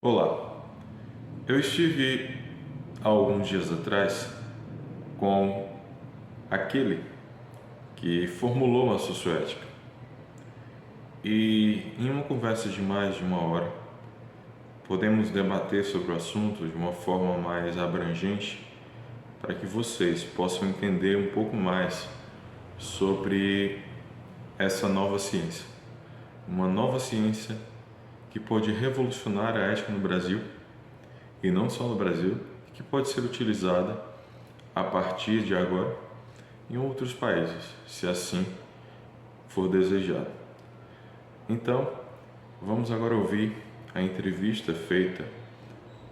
Olá, eu estive há alguns dias atrás com aquele que formulou uma socioética e em uma conversa de mais de uma hora podemos debater sobre o assunto de uma forma mais abrangente para que vocês possam entender um pouco mais sobre essa nova ciência, uma nova ciência que pode revolucionar a ética no Brasil e não só no Brasil, que pode ser utilizada a partir de agora em outros países, se assim for desejado. Então, vamos agora ouvir a entrevista feita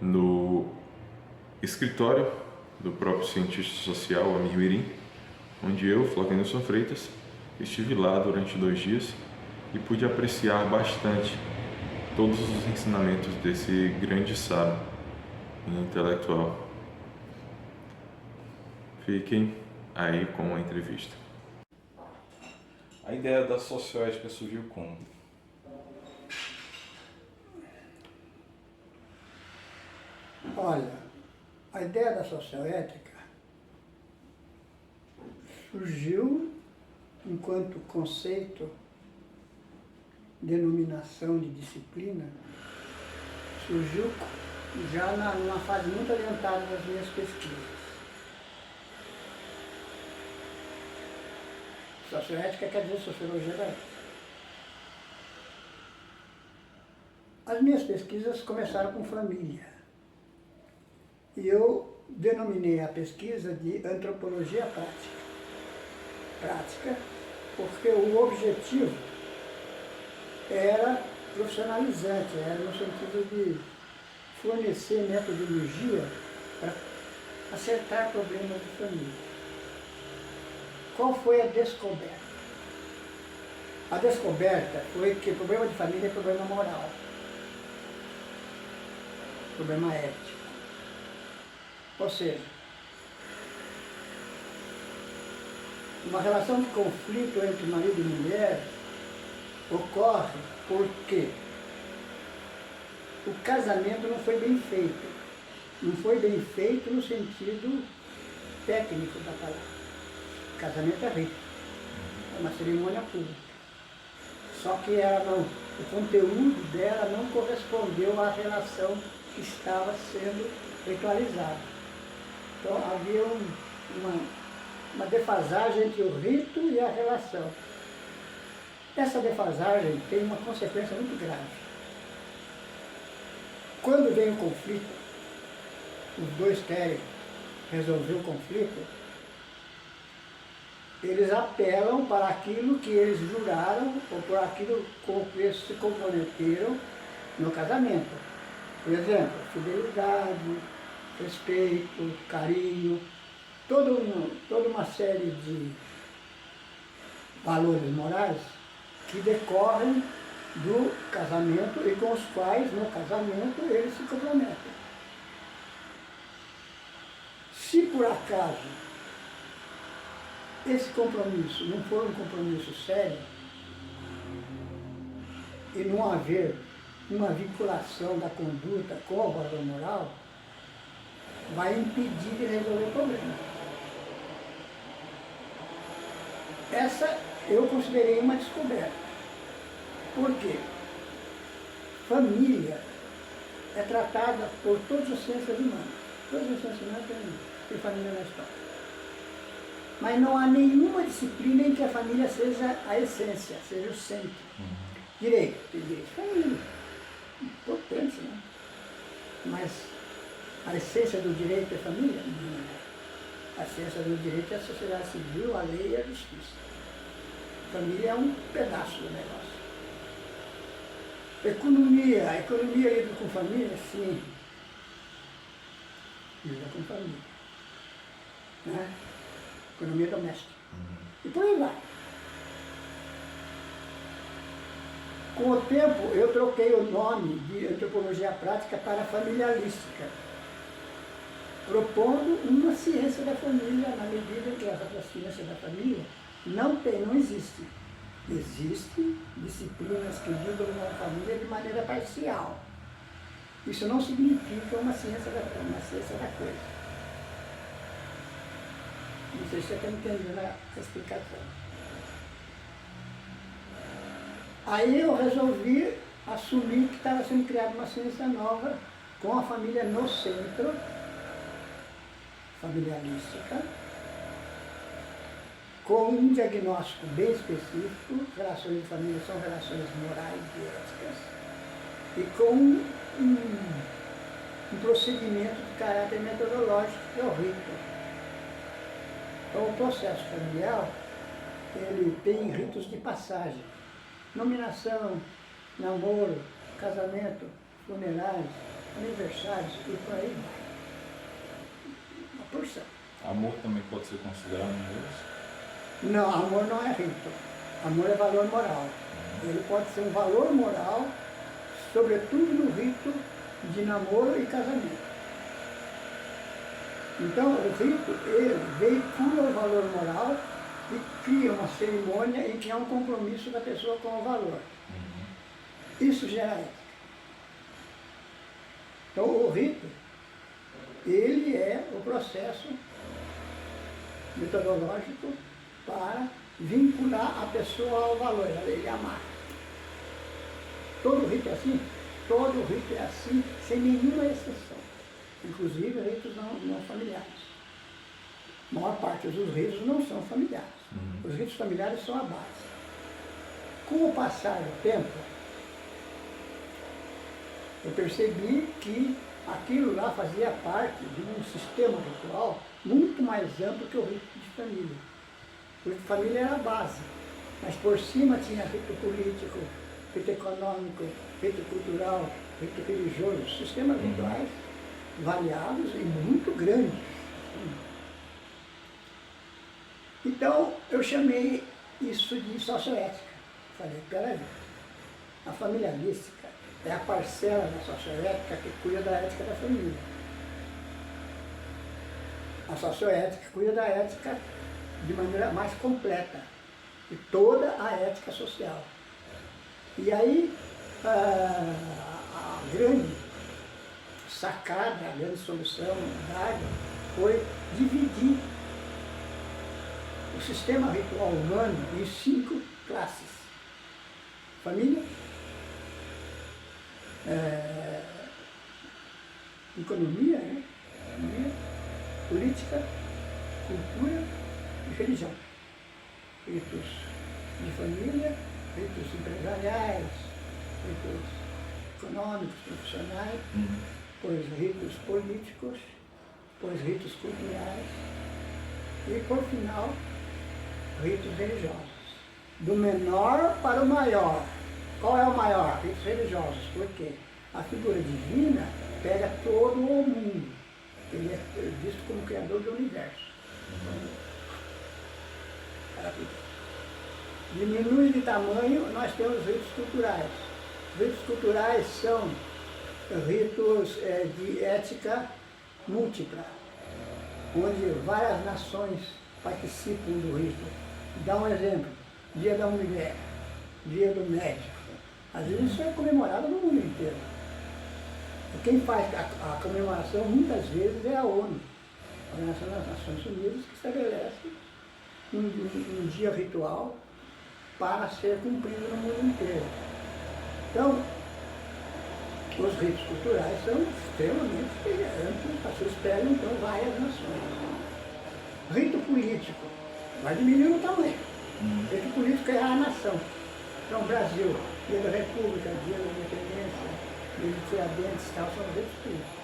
no escritório do próprio cientista social Amir Mirim, onde eu, Flavinilson Freitas, estive lá durante 2 dias e pude apreciar bastante todos os ensinamentos desse grande sábio e intelectual. Fiquem aí com a entrevista. A ideia da socioética surgiu como? Olha, a ideia da socioética surgiu enquanto conceito, denominação de disciplina, surgiu já numa fase muito adiantada das minhas pesquisas. Socioética quer dizer sociologia da ética. As minhas pesquisas começaram com família. E eu denominei a pesquisa de antropologia prática. Prática, porque o objetivo era profissionalizante, era no sentido de fornecer metodologia para acertar problemas de família. Qual foi a descoberta? A descoberta foi que o problema de família é problema moral, problema ético. Ou seja, uma relação de conflito entre marido e mulher ocorre porque o casamento não foi bem feito. Não foi bem feito no sentido técnico da palavra. O casamento é rito, é uma cerimônia pública. Só que o conteúdo dela não correspondeu à relação que estava sendo ritualizada. Então havia uma defasagem entre o rito e a relação. Essa defasagem tem uma consequência muito grave. Quando vem o conflito, os dois querem resolver o conflito, eles apelam para aquilo que eles juraram ou por aquilo com que eles se comprometeram no casamento. Por exemplo, fidelidade, respeito, carinho, toda uma série de valores morais que decorrem do casamento e com os quais, no casamento, eles se comprometem. Se por acaso esse compromisso não for um compromisso sério e não haver uma vinculação da conduta com o valor moral, vai impedir de resolver o problema. Essa eu considerei uma descoberta. Por quê? Família é tratada por todas as ciências humanas. Todas as ciências humanas têm família na história. Mas não há nenhuma disciplina em que a família seja a essência, seja o centro. Direito, tem direito de família. Importante, né? Mas a essência do direito é família? Não é. A essência do direito é a sociedade civil, a lei e a justiça. Família é um pedaço do negócio. Economia. A economia lida com família? Sim. Lida com família. Né? Economia doméstica. E por aí vai. Com o tempo, eu troquei o nome de antropologia prática para familiarística, propondo uma ciência da família na medida em que essa ciência da família não existe. Existem disciplinas que lidam com a família de maneira parcial. Isso não significa uma ciência da coisa. Não sei se você está entendendo a explicação. Aí eu resolvi assumir que estava sendo criada uma ciência nova com a família no centro, familiarística, com um diagnóstico bem específico. Relações de família são relações morais e éticas, e com um procedimento de caráter metodológico, que é o rito. Então, o processo familiar, ele tem ritos de passagem: nominação, namoro, casamento, funerais, aniversários e por aí vai. Uma porção. Amor também pode ser considerado um deles? Não, amor não é rito. Amor é valor moral. Ele pode ser um valor moral, sobretudo no rito de namoro e casamento. Então, o rito, ele veicula o valor moral e cria uma cerimônia em que há um compromisso da pessoa com o valor. Isso gera ética. Então, o rito, ele é o processo metodológico para vincular a pessoa ao valor, a ele amar. Todo rito é assim? Todo rito é assim, sem nenhuma exceção. Inclusive ritos não familiares. A maior parte dos ritos não são familiares. Os ritos familiares são a base. Com o passar do tempo, eu percebi que aquilo lá fazia parte de um sistema ritual muito mais amplo que o rito de família. O rito de família era a base, mas por cima tinha rito político, rito econômico, rito cultural, rito religioso, sistemas rituais variados e muito grandes. Então, eu chamei isso de socioética. Falei, peraí, a familiarística é a parcela da socioética que cuida da ética da família. A socioética cuida da ética de maneira mais completa, de toda a ética social. E aí, a grande sacada, a grande solução dada foi dividir o sistema ritual humano em 5 classes: família, economia, política, cultura e religião. Ritos de família, ritos empresariais, ritos econômicos, profissionais, pois ritos políticos, pois ritos culturais e, por final, ritos religiosos. Do menor para o maior. Qual é o maior? Ritos religiosos. Por quê? A figura divina pega todo o mundo. Ele é visto como criador do universo. Diminui de tamanho, nós temos ritos culturais. Ritos culturais são ritos de ética múltipla, onde várias nações participam do rito. Dá um exemplo: Dia da Mulher, Dia do Médico. Às vezes isso é comemorado no mundo inteiro. E quem faz a comemoração muitas vezes é a ONU, a Organização das Nações Unidas, que estabelece um dia ritual para ser cumprido no mundo inteiro. Então, os ritos culturais são extremamente amplos, se espelham então várias nações. Rito político vai diminuir o tamanho. Rito político é a nação. Então, Brasil, Dia da República, Dia da Independência, Dia de Tiradentes, tal, são ritos políticos.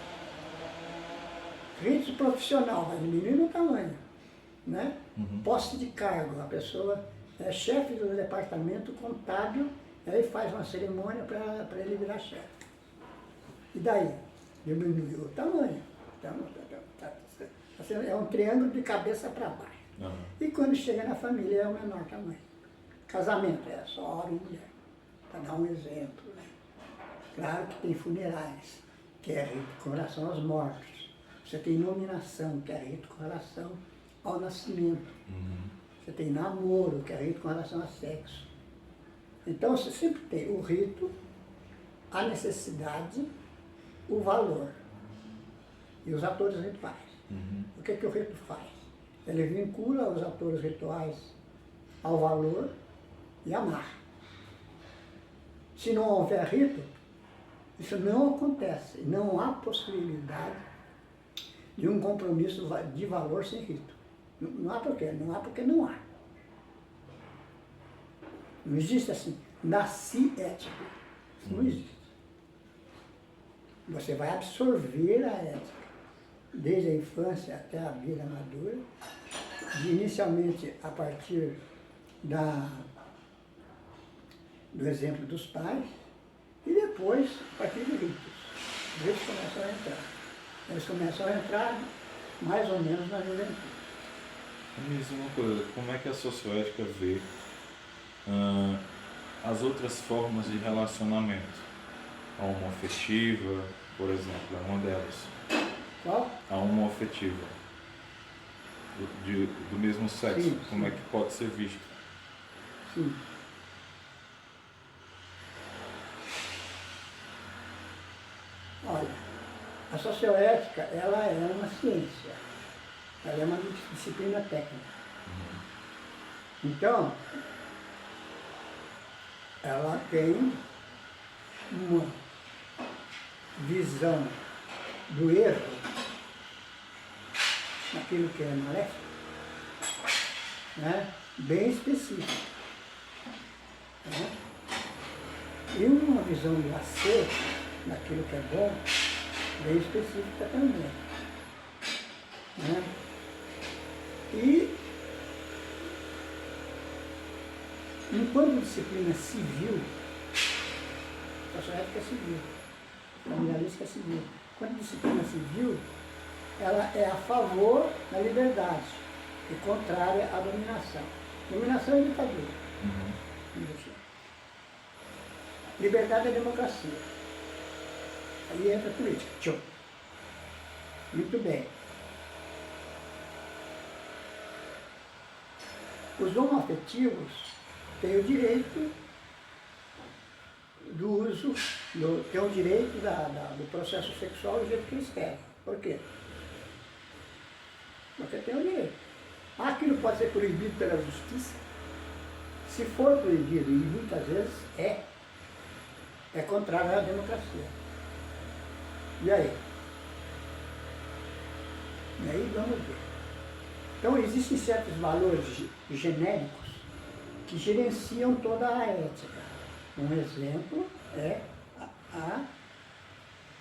Rito profissional vai diminuir o tamanho, né? Posse de cargo, a pessoa é chefe do departamento contábil, aí faz uma cerimônia para ele virar chefe. E daí? Diminuiu o tamanho. Então, é um triângulo de cabeça para baixo. E quando chega na família é o menor tamanho. Casamento é só homem e mulher, para dar um exemplo. Né? Claro que tem funerais, que é rito com relação aos mortos. Você tem nominação, que é rito com relação ao nascimento. Você tem namoro, que é rito com relação a sexo. Então você sempre tem o rito, a necessidade o valor e os atores rituais. Uhum. O que o rito faz? Ele vincula os atores rituais ao valor e à marca. Se não houver rito, isso não acontece. Não há possibilidade de um compromisso de valor sem rito. Não há porquê, não há porque não há. Não existe assim, nasci ético. Isso não existe. Você vai absorver a ética, desde a infância até a vida madura, inicialmente a partir do exemplo dos pais, e depois a partir de ritos. Os ritos começam a entrar. Eles começam a entrar mais ou menos na juventude. Me diz uma coisa, como é que a socioética vê as outras formas de relacionamento? A homoafetiva, por exemplo, é uma delas. Qual? A homoafetiva, do mesmo sexo, Sim, como sim. é que pode ser visto? Sim. Olha, a socioética, ela é uma ciência. Ela é uma disciplina técnica. Então, ela tem uma visão do erro naquilo que é maléfico, né? Bem específica. Né? E uma visão do acerto naquilo que é bom, bem específica também. Né? E, enquanto disciplina civil, a socioética é civil, a criminalística é civil. Enquanto disciplina civil, ela é a favor da liberdade e contrária à dominação. Dominação é ditadura. Liberdade é democracia. Aí entra a política. Tchau. Muito bem. Os homoafetivos têm o direito do uso, têm o direito do processo sexual do jeito que eles querem. Por quê? Porque tem o direito. Aquilo pode ser proibido pela justiça. Se for proibido, e muitas vezes é contrário à democracia. E aí? E aí vamos ver. Então existem certos valores genéricos que gerenciam toda a ética. Um exemplo é a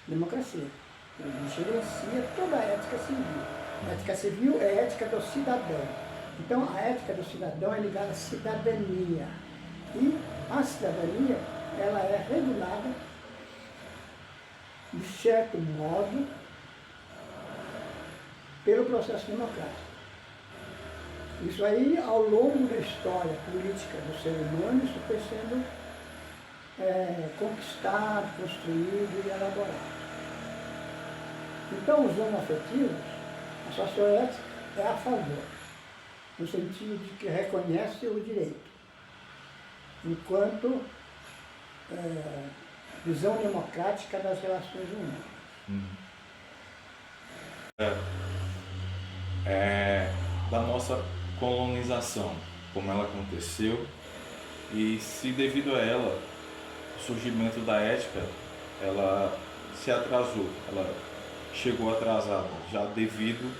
democracia. Ele gerencia toda a ética civil. A ética civil é a ética do cidadão. Então a ética do cidadão é ligada à cidadania. E a cidadania, ela é regulada de certo modo pelo processo democrático. Isso aí, ao longo da história política do ser humano, isso foi sendo conquistado, construído e elaborado. Então, os homoafetivos, a socioética é a favor, no sentido de que reconhece o direito, enquanto visão democrática das relações humanas. Da nossa colonização, como ela aconteceu, e se devido a ela, o surgimento da ética, ela se atrasou, ela chegou atrasada, já devido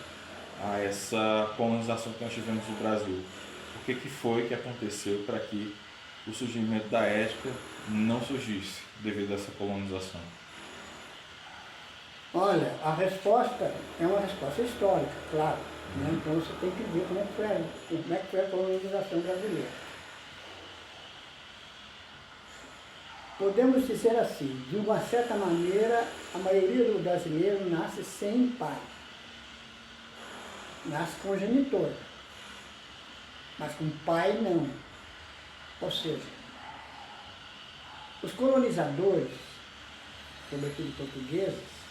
a essa colonização que nós tivemos no Brasil. O que foi que aconteceu para que o surgimento da ética não surgisse devido a essa colonização? Olha, a resposta é uma resposta histórica, claro. Né? Então você tem que ver como é que foi a colonização brasileira. Podemos dizer assim, de uma certa maneira, a maioria do brasileiro nasce sem pai. Nasce com genitor, mas com pai não. Ou seja, os colonizadores, sobretudo portugueses,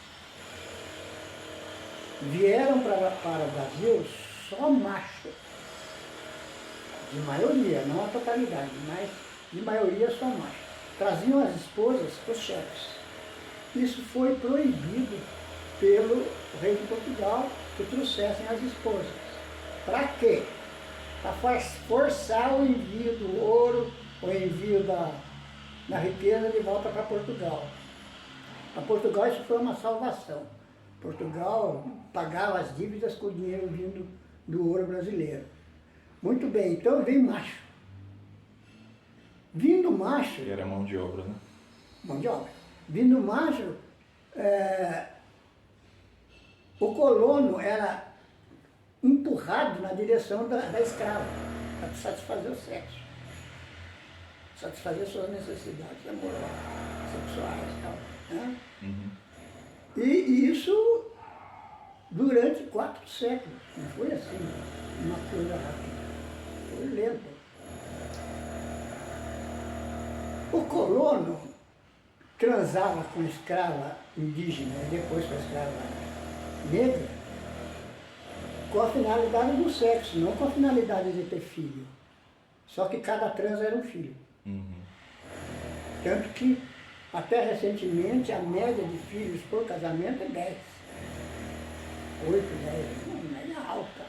vieram para o Brasil só macho, de maioria, não a totalidade, mas de maioria só macho. Traziam as esposas para os chefes. isso foi proibido pelo rei de Portugal que trouxessem as esposas. Para quê? Para forçar o envio do ouro, o envio da riqueza de volta para Portugal. Para Portugal isso foi uma salvação. Portugal pagava as dívidas com o dinheiro vindo do ouro brasileiro. Muito bem, então vem macho. Vindo macho... E era mão de obra, né? Mão de obra. Vindo macho, o colono era empurrado na direção da escrava, para satisfazer o sexo. Satisfazer suas necessidades amorosas, sexuais e tal. Né? Uhum. E isso durante 4 séculos. Não foi assim, uma coisa rápida. Foi lento. O colono transava com a escrava indígena e depois com a escrava negra com a finalidade do sexo, não com a finalidade de ter filho. Só que cada trans era um filho. Uhum. Tanto que, até recentemente, a média de filhos por casamento é 10. 8, 10, uma média alta.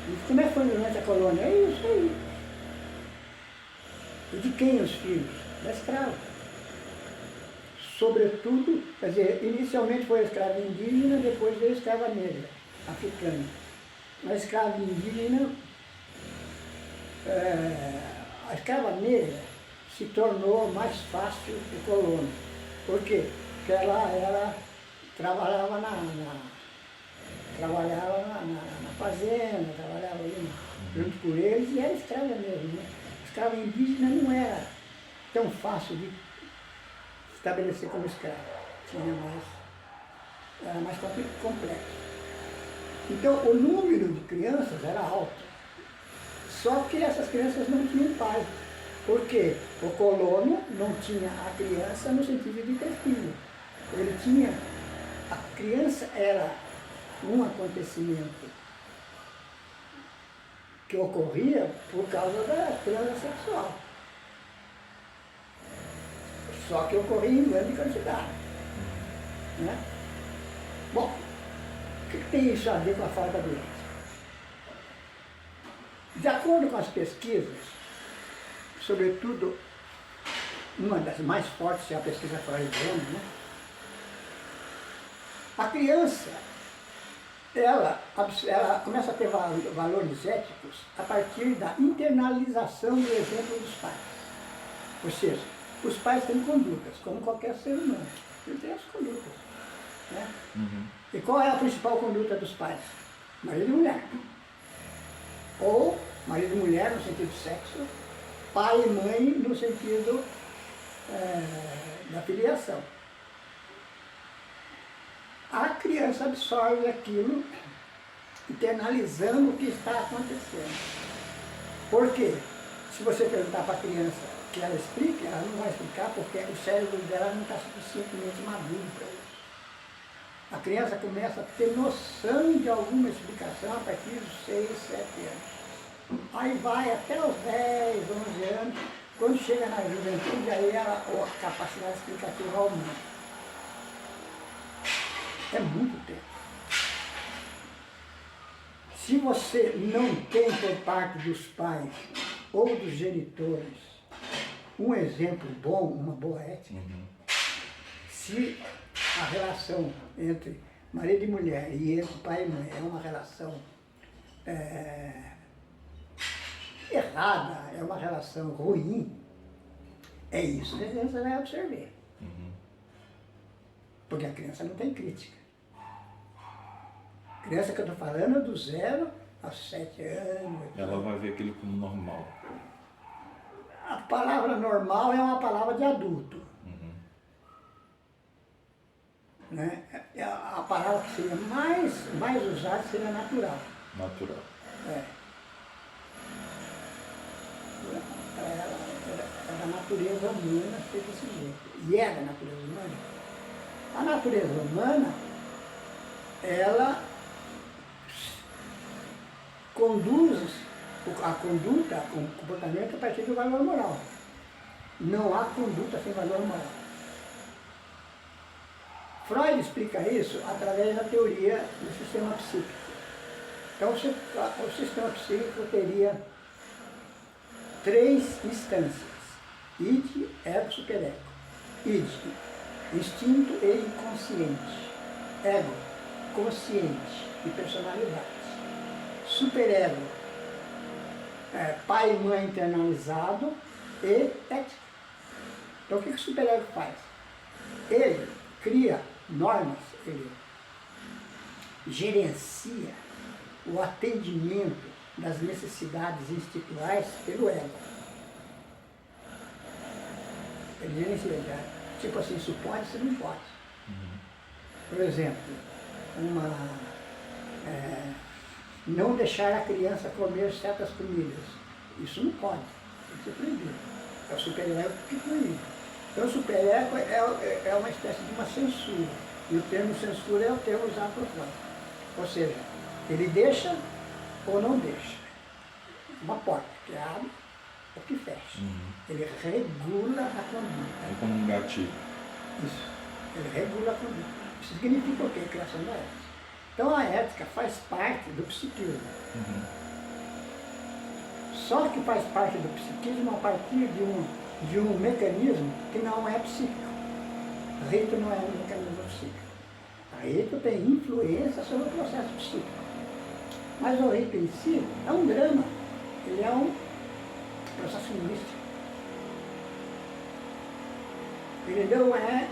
E como é que foi durante a colônia? É isso aí. E de quem os filhos? Da escrava. Sobretudo, quer dizer, inicialmente foi a escrava indígena, depois veio a escrava negra, africana. A escrava indígena, a escrava negra se tornou mais fácil do colono. Por quê? Porque ela trabalhava na fazenda, trabalhava ali junto com eles e era escrava mesmo. Né? A escrava indígena não era tão fácil de estabelecer como escravo. Era mais complexo. Então o número de crianças era alto. Só que essas crianças não tinham pai. Por quê? O colono não tinha a criança no sentido de ter filho. Ele tinha... A criança era um acontecimento que ocorria por causa da transa sexual. Só que ocorria em grande quantidade. Né? Bom, o que tem isso a ver com a falta de doença? De acordo com as pesquisas, sobretudo, uma das mais fortes é a pesquisa freudiana, né? A criança, ela começa a ter valores éticos a partir da internalização do exemplo dos pais. Ou seja, os pais têm condutas, como qualquer ser humano. Ele tem as condutas. Né? Uhum. E qual é a principal conduta dos pais? Marido e mulher. Ou marido e mulher no sentido de sexo, pai e mãe no sentido da filiação. A criança absorve aquilo, internalizando o que está acontecendo. Por quê? Se você perguntar para a criança que ela explique, ela não vai explicar porque o cérebro dela não está suficientemente maduro para isso. A criança começa a ter noção de alguma explicação a partir dos 6, 7 anos. Aí vai até os 10, 11 anos, quando chega na juventude, aí a capacidade explicativa aumenta. É muito tempo. Se você não tem por parte dos pais ou dos genitores um exemplo bom, uma boa ética, se a relação entre marido e mulher e entre pai e mãe é uma relação errada, é uma relação ruim, é isso que a criança vai absorver. Porque a criança não tem crítica. A criança que eu estou falando é do 0 aos 7 anos. Ela vai ver aquilo como normal. A palavra normal é uma palavra de adulto. Né? A palavra que seria mais usada seria natural. Natural. É da natureza humana ser desse jeito. E é da natureza humana. A natureza humana, ela conduz a conduta, o comportamento a partir do valor moral. Não há conduta sem valor moral. Freud explica isso através da teoria do sistema psíquico. Então, o sistema psíquico teria 3 instâncias: id, ego, superego. Id, instinto e inconsciente. Ego, consciente e personalidade. Superego, pai e mãe internalizado e ética. Então, o que o superego faz? Ele cria normas, ele gerencia o atendimento das necessidades instintuais pelo ego. Ele gerencia, tipo assim, isso pode, isso não pode. Por exemplo, não deixar a criança comer certas comidas. Isso não pode, tem que ser proibido. É o superego que proíbe. Então o superego é uma espécie de uma censura. E o termo censura é o termo usado por Freud. Ou seja, ele deixa ou não deixa. Uma porta que abre ou que fecha. Ele regula a conduta. É como um gatilho. Isso. Ele regula a conduta. Isso significa o quê? A criação da ética. Então a ética faz parte do psiquismo. Só que faz parte do psiquismo a partir de um mecanismo que não é psíquico. O rito não é um mecanismo psíquico. O rito tem influência sobre o processo psíquico. Mas o rito em si é um drama. Ele é um processo místico. Ele não é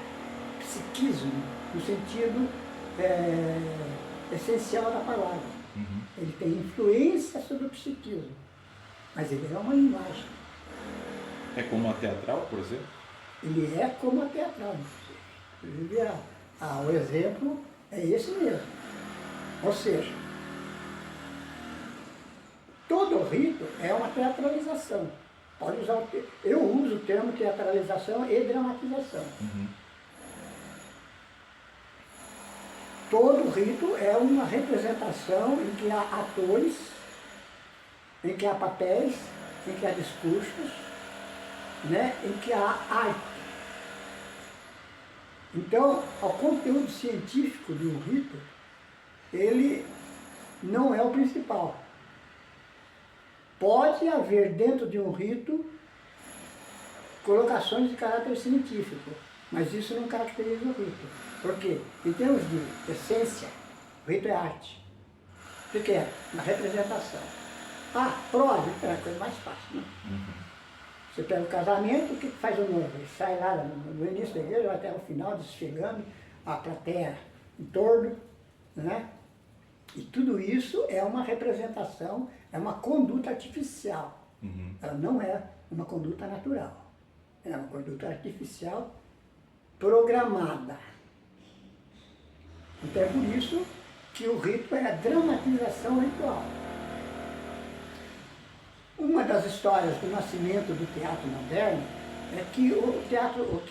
psiquismo no sentido essencial da palavra. Ele tem influência sobre o psiquismo, mas ele é uma linguagem. É como a teatral, por exemplo? Ele é como a teatral. Inclusive, o exemplo é esse mesmo. Ou seja, todo rito é uma teatralização. Pode usar eu uso o termo teatralização e dramatização. Todo rito é uma representação em que há atores, em que há papéis, em que há discursos, né, em que há arte. Então, o conteúdo científico de um rito, ele não é o principal. Pode haver dentro de um rito colocações de caráter científico, mas isso não caracteriza o rito. Por quê? Em termos de essência, o rito é arte. O que é? Uma representação. Prova é a coisa mais fácil, né? Você pega o casamento, o que faz o noivo? Ele sai lá no início da igreja, vai até o final, desfilando, a plateia em torno, né? E tudo isso é uma representação, é uma conduta artificial. Ela não é uma conduta natural. É uma conduta artificial programada. Então é por isso que o rito é a dramatização ritual. Uma das histórias do nascimento do teatro moderno é que o teatro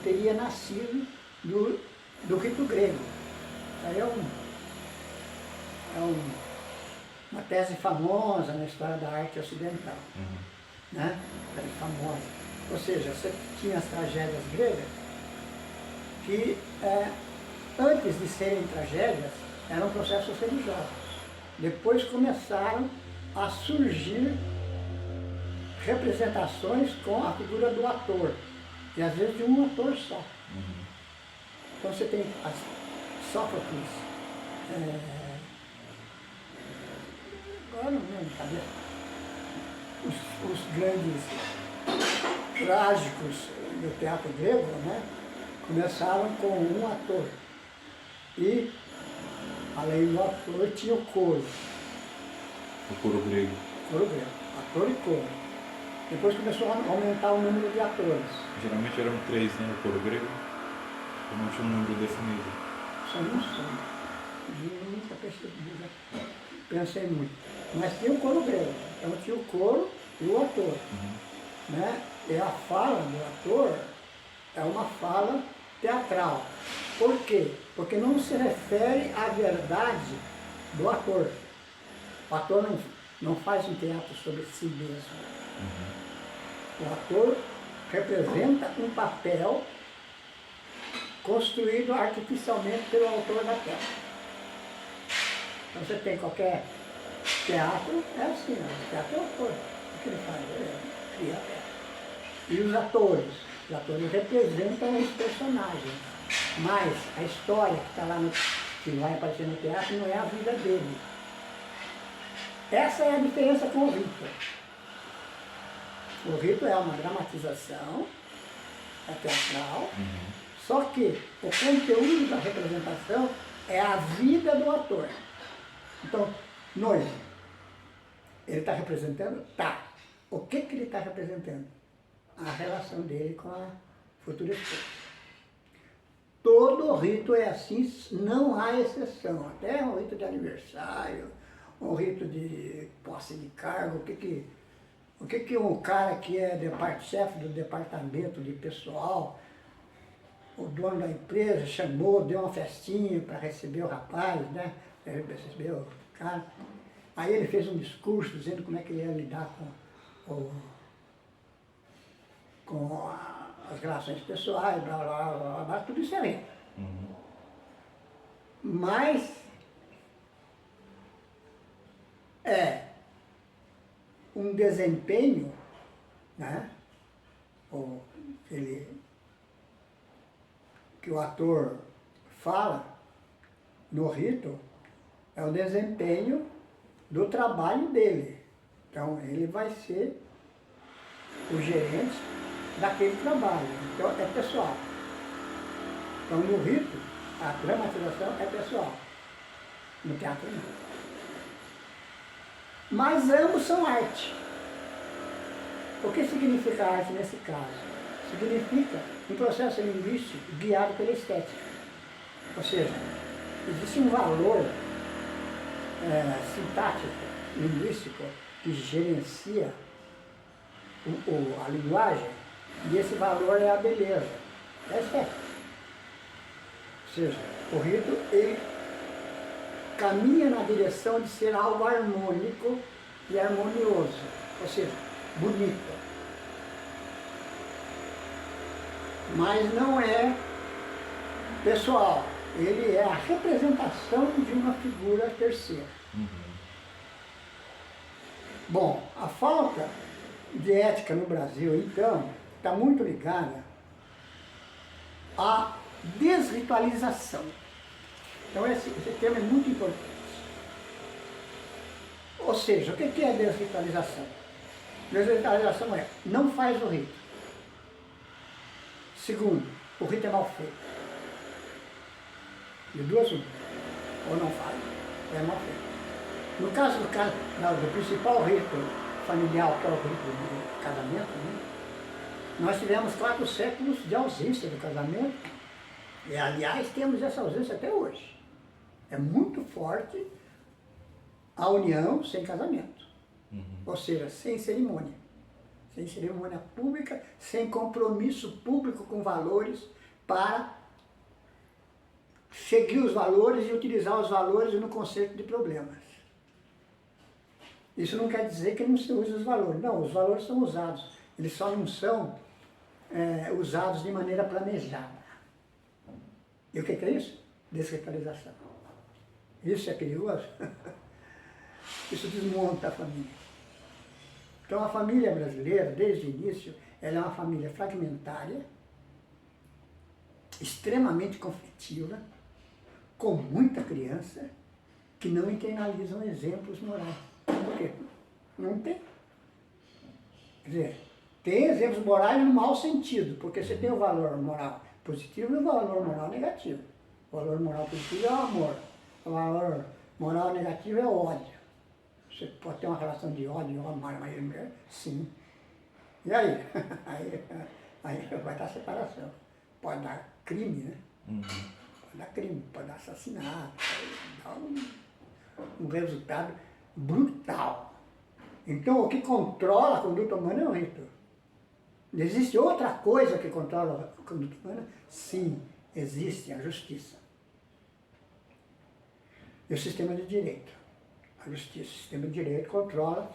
teria nascido do rito grego. Isso aí uma tese famosa na história da arte ocidental. Né? Tese famosa. Ou seja, você tinha as tragédias gregas que, antes de serem tragédias, eram processos religiosos. Depois começaram a surgir representações com a figura do ator, e às vezes de um ator só. Então você tem Sófocles, agora não lembro, cadê? Os grandes trágicos do teatro grego, né, começaram com um ator. E, além do ator, tinha o coro. O coro grego. Coro grego, ator e coro. Depois começou a aumentar o número de atores. Geralmente eram 3, né? O coro grego. Eu não tinha um número definido. Só não sei. Eu nunca pensei muito. Mas tinha o coro grego. Então tinha o coro e o ator. Né? E a fala do ator é uma fala teatral. Por quê? Porque não se refere à verdade do ator. O ator não faz um teatro sobre si mesmo. O ator representa um papel construído artificialmente pelo autor da peça. Então você tem qualquer teatro, é assim, o teatro é o autor. O que ele faz? Ele cria a peça. E os atores? Os atores representam os personagens. Mas a história que está lá no, que vai aparecer no teatro não é a vida dele. Essa é a diferença com o rito. O rito é uma dramatização, é teatral, só que o conteúdo da representação é a vida do ator. Então, noivo, ele está representando? Tá. O que ele está representando? A relação dele com a futura esposa. Todo rito é assim, não há exceção. Até um rito de aniversário, um rito de posse de cargo, o que um cara que é chefe do departamento de pessoal, o dono da empresa, chamou, deu uma festinha para receber o rapaz, né? Receber o cara. Aí ele fez um discurso dizendo como é que ele ia lidar com as relações pessoais, blá, blá, blá, blá, tudo isso é rito. Mas é um desempenho, né? Que o ator fala no rito é o desempenho do trabalho dele. Então ele vai ser o gerente daquele trabalho. Então é pessoal. Então no rito, a dramatização é pessoal. No teatro não. Mas ambos são arte. O que significa arte nesse caso? Significa um processo linguístico guiado pela estética. Ou seja, existe um valor sintático, linguístico, que gerencia a linguagem, e esse valor é a beleza, é a estética. Ou seja, o rito, ele caminha na direção de ser algo harmônico e harmonioso, ou seja, bonito. Mas não é pessoal, ele é a representação de uma figura terceira. Bom, a falta de ética no Brasil, então, está muito ligada à desritualização. Então esse termo é muito importante. Ou seja, o que é desritualização? Desritualização é, não faz o rito. Segundo, o rito é mal feito. De duas uma. Ou não faz, ou é mal feito. No caso do principal rito familiar, que é o rito do casamento, né? Nós tivemos 4 séculos de ausência do casamento, e aliás temos essa ausência até hoje. É muito forte a união sem casamento, ou seja, sem cerimônia pública, sem compromisso público com valores para seguir os valores e utilizar os valores no conceito de problemas. Isso não quer dizer que não se use os valores. Não, os valores são usados. Eles só não são usados de maneira planejada. E o que é isso? Desritualização. Isso é perigoso. Isso desmonta a família. Então a família brasileira, desde o início, ela é uma família fragmentária, extremamente conflitiva, com muita criança, que não internalizam exemplos morais. Por quê? Não tem. Quer dizer, tem exemplos morais no mau sentido, porque você tem o valor moral positivo e o valor moral negativo. O valor moral positivo é o amor. O valor moral negativo é o ódio. Você pode ter uma relação de ódio e amor, mas sim. E aí? aí vai dar separação. Pode dar crime, né? Pode dar crime, pode dar assassinato, pode dar um resultado brutal. Então o que controla a conduta humana é o rito. Existe outra coisa que controla a conduta humana? Sim, existe a justiça. E o sistema de direito. A justiça, o sistema de direito controla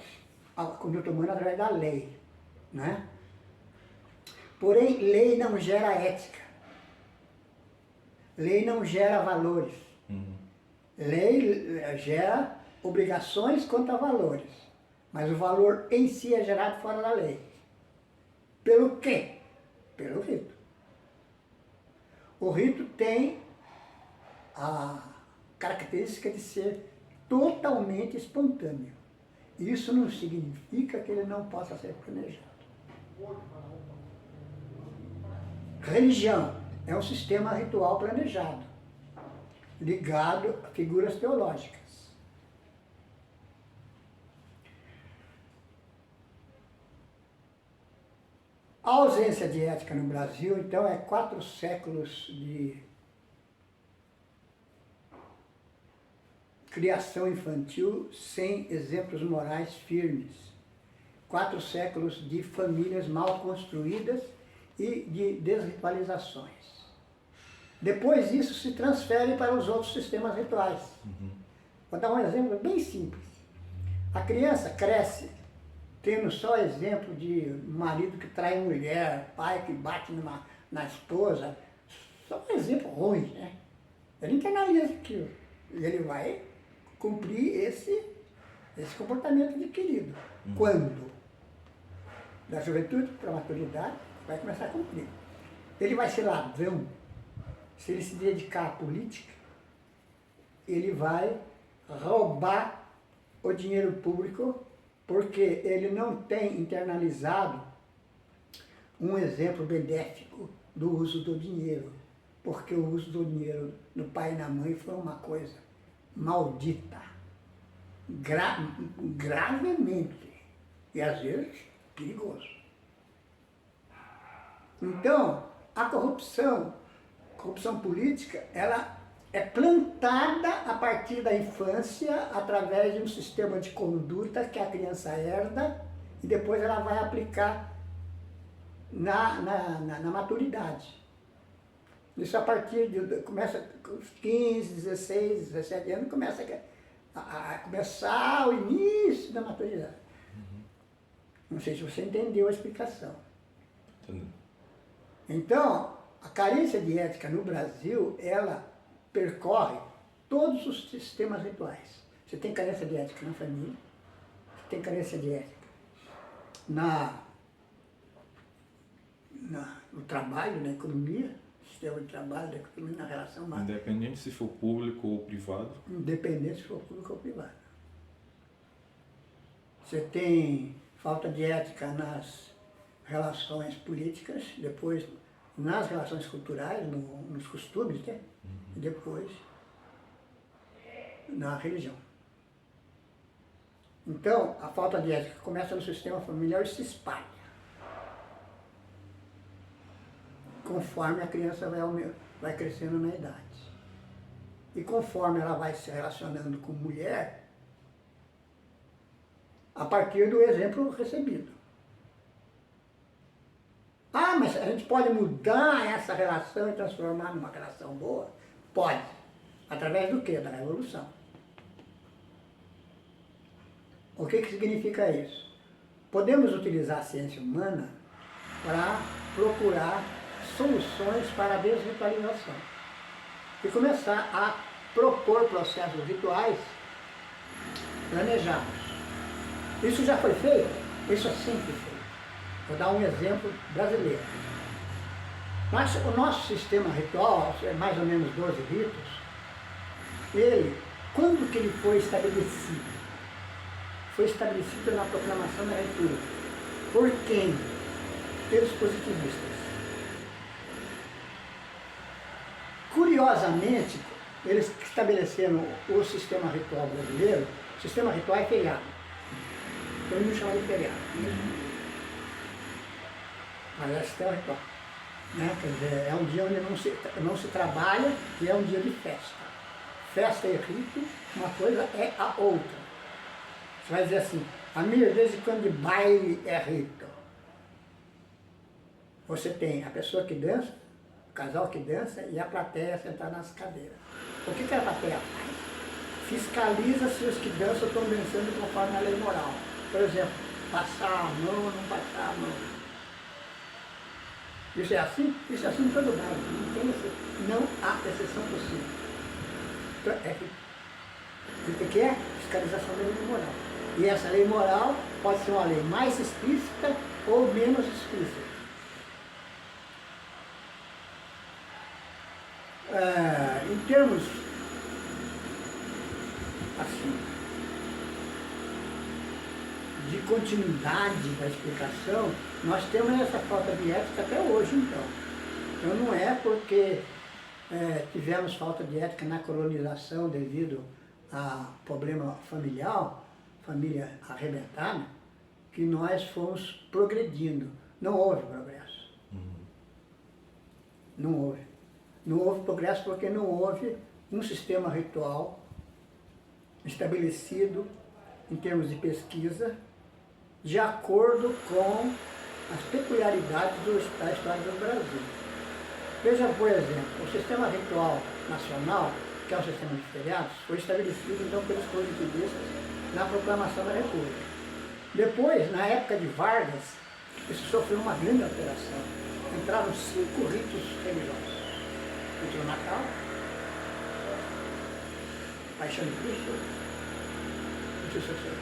a conduta humana através da lei, né? Porém, lei não gera ética. Lei não gera valores. Lei gera obrigações quanto a valores. Mas o valor em si é gerado fora da lei. Pelo quê? Pelo rito. O rito tem a característica de ser totalmente espontâneo. Isso não significa que ele não possa ser planejado. Religião é um sistema ritual planejado, ligado a figuras teológicas. A ausência de ética no Brasil, então, é 4 séculos de criação infantil sem exemplos morais firmes. 4 séculos de famílias mal construídas e de desritualizações. Depois isso se transfere para os outros sistemas rituais. Vou dar um exemplo bem simples. A criança cresce tendo só exemplo de marido que trai mulher, pai que bate na esposa. Só um exemplo ruim, né? Ele internaliza aquilo. E ele vai cumprir esse comportamento adquirido. Quando? Da juventude para a maturidade, vai começar a cumprir. Ele vai ser ladrão. Se ele se dedicar à política, ele vai roubar o dinheiro público, porque ele não tem internalizado um exemplo benéfico do uso do dinheiro. Porque o uso do dinheiro no pai e na mãe foi uma coisa maldita, gravemente, e às vezes perigoso. Então, a corrupção política, ela é plantada a partir da infância, através de um sistema de conduta que a criança herda, e depois ela vai aplicar na maturidade. Isso a partir começa com os 15, 16, 17 anos, começa a começar o início da maturidade. Não sei se você entendeu a explicação. Entendeu. Então, a carência de ética no Brasil, ela percorre todos os sistemas rituais. Você tem carência de ética na família, você tem carência de ética no trabalho, na economia, sistema de trabalho, da economia, na relação humana. Independente se for público ou privado. Independente se for público ou privado. Você tem falta de ética nas relações políticas, depois nas relações culturais, nos costumes, né? E depois na religião. Então, a falta de ética começa no sistema familiar e se espalha. Conforme a criança vai crescendo na idade. E conforme ela vai se relacionando com mulher, a partir do exemplo recebido. Ah, mas a gente pode mudar essa relação e transformar numa relação boa? Pode. Através do quê? Da evolução. O que significa isso? Podemos utilizar a ciência humana para procurar soluções para a desritualização e começar a propor processos rituais planejados. Isso já foi feito? Isso é sempre feito. Vou dar um exemplo brasileiro. O nosso sistema ritual, é mais ou menos 12 ritos, quando que ele foi estabelecido? Foi estabelecido na proclamação da República. Por quem? Pelos positivistas. Curiosamente, eles estabeleceram o sistema ritual brasileiro. O sistema ritual é feriado. Todo mundo chama de feriado. Mas é sistema ritual. Né? Quer dizer, é um dia onde não se trabalha e é um dia de festa. Festa e rito, uma coisa é a outra. Você vai dizer assim, Amir, desde quando baile é rito? Você tem a pessoa que dança, o casal que dança e a plateia sentada nas cadeiras. O que a plateia faz? Fiscaliza se os que dançam estão dançando conforme a lei moral. Por exemplo, passar a mão ou não passar a mão. Isso é assim em todo lugar. Não há exceção possível. Então, o que é? Fiscalização da lei moral. E essa lei moral pode ser uma lei mais explícita ou menos explícita. Em termos assim, de continuidade da explicação, nós temos essa falta de ética até hoje, então. Então não é porque tivemos falta de ética na colonização devido a problema familiar, família arrebentada, que nós fomos progredindo. Não houve progresso. Não houve. Não houve progresso porque não houve um sistema ritual estabelecido em termos de pesquisa, de acordo com as peculiaridades da história do Brasil. Veja, por exemplo, o sistema ritual nacional, que é o sistema de feriados, foi estabelecido então pelos positivistas na proclamação da República. Depois, na época de Vargas, isso sofreu uma grande alteração. Entraram 5 ritos religiosos. Rito do Natal, Paixão de Cristo, não sei se eu sei,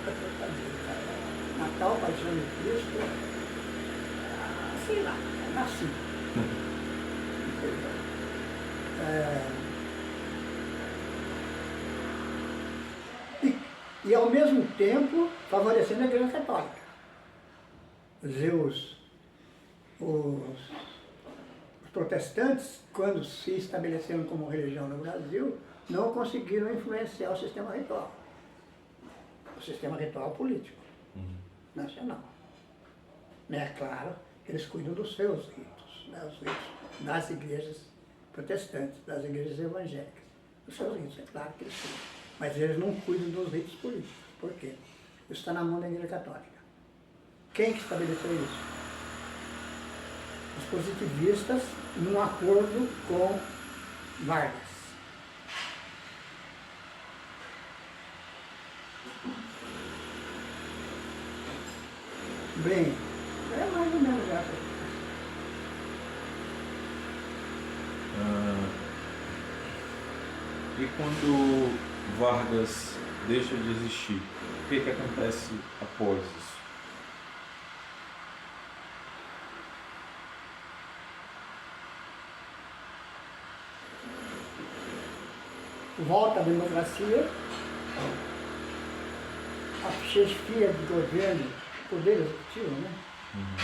Natal, Paixão de Cristo, sei lá, nasci. E ao mesmo tempo favorecendo a Igreja Católica. Os protestantes, quando se estabeleceram como religião no Brasil, não conseguiram influenciar o sistema ritual. O sistema ritual político, nacional. É claro que eles cuidam dos seus ritos, né, os ritos das igrejas protestantes, das igrejas evangélicas. Os seus ritos, é claro que eles cuidam. Mas eles não cuidam dos ritos políticos. Por quê? Isso está na mão da Igreja Católica. Quem que estabeleceu isso? Os positivistas, num acordo com Vargas. Bem, é mais ou menos essa. E quando Vargas deixa de existir, o que acontece após isso? Volta à democracia, a chefia do governo, poder executivo, né?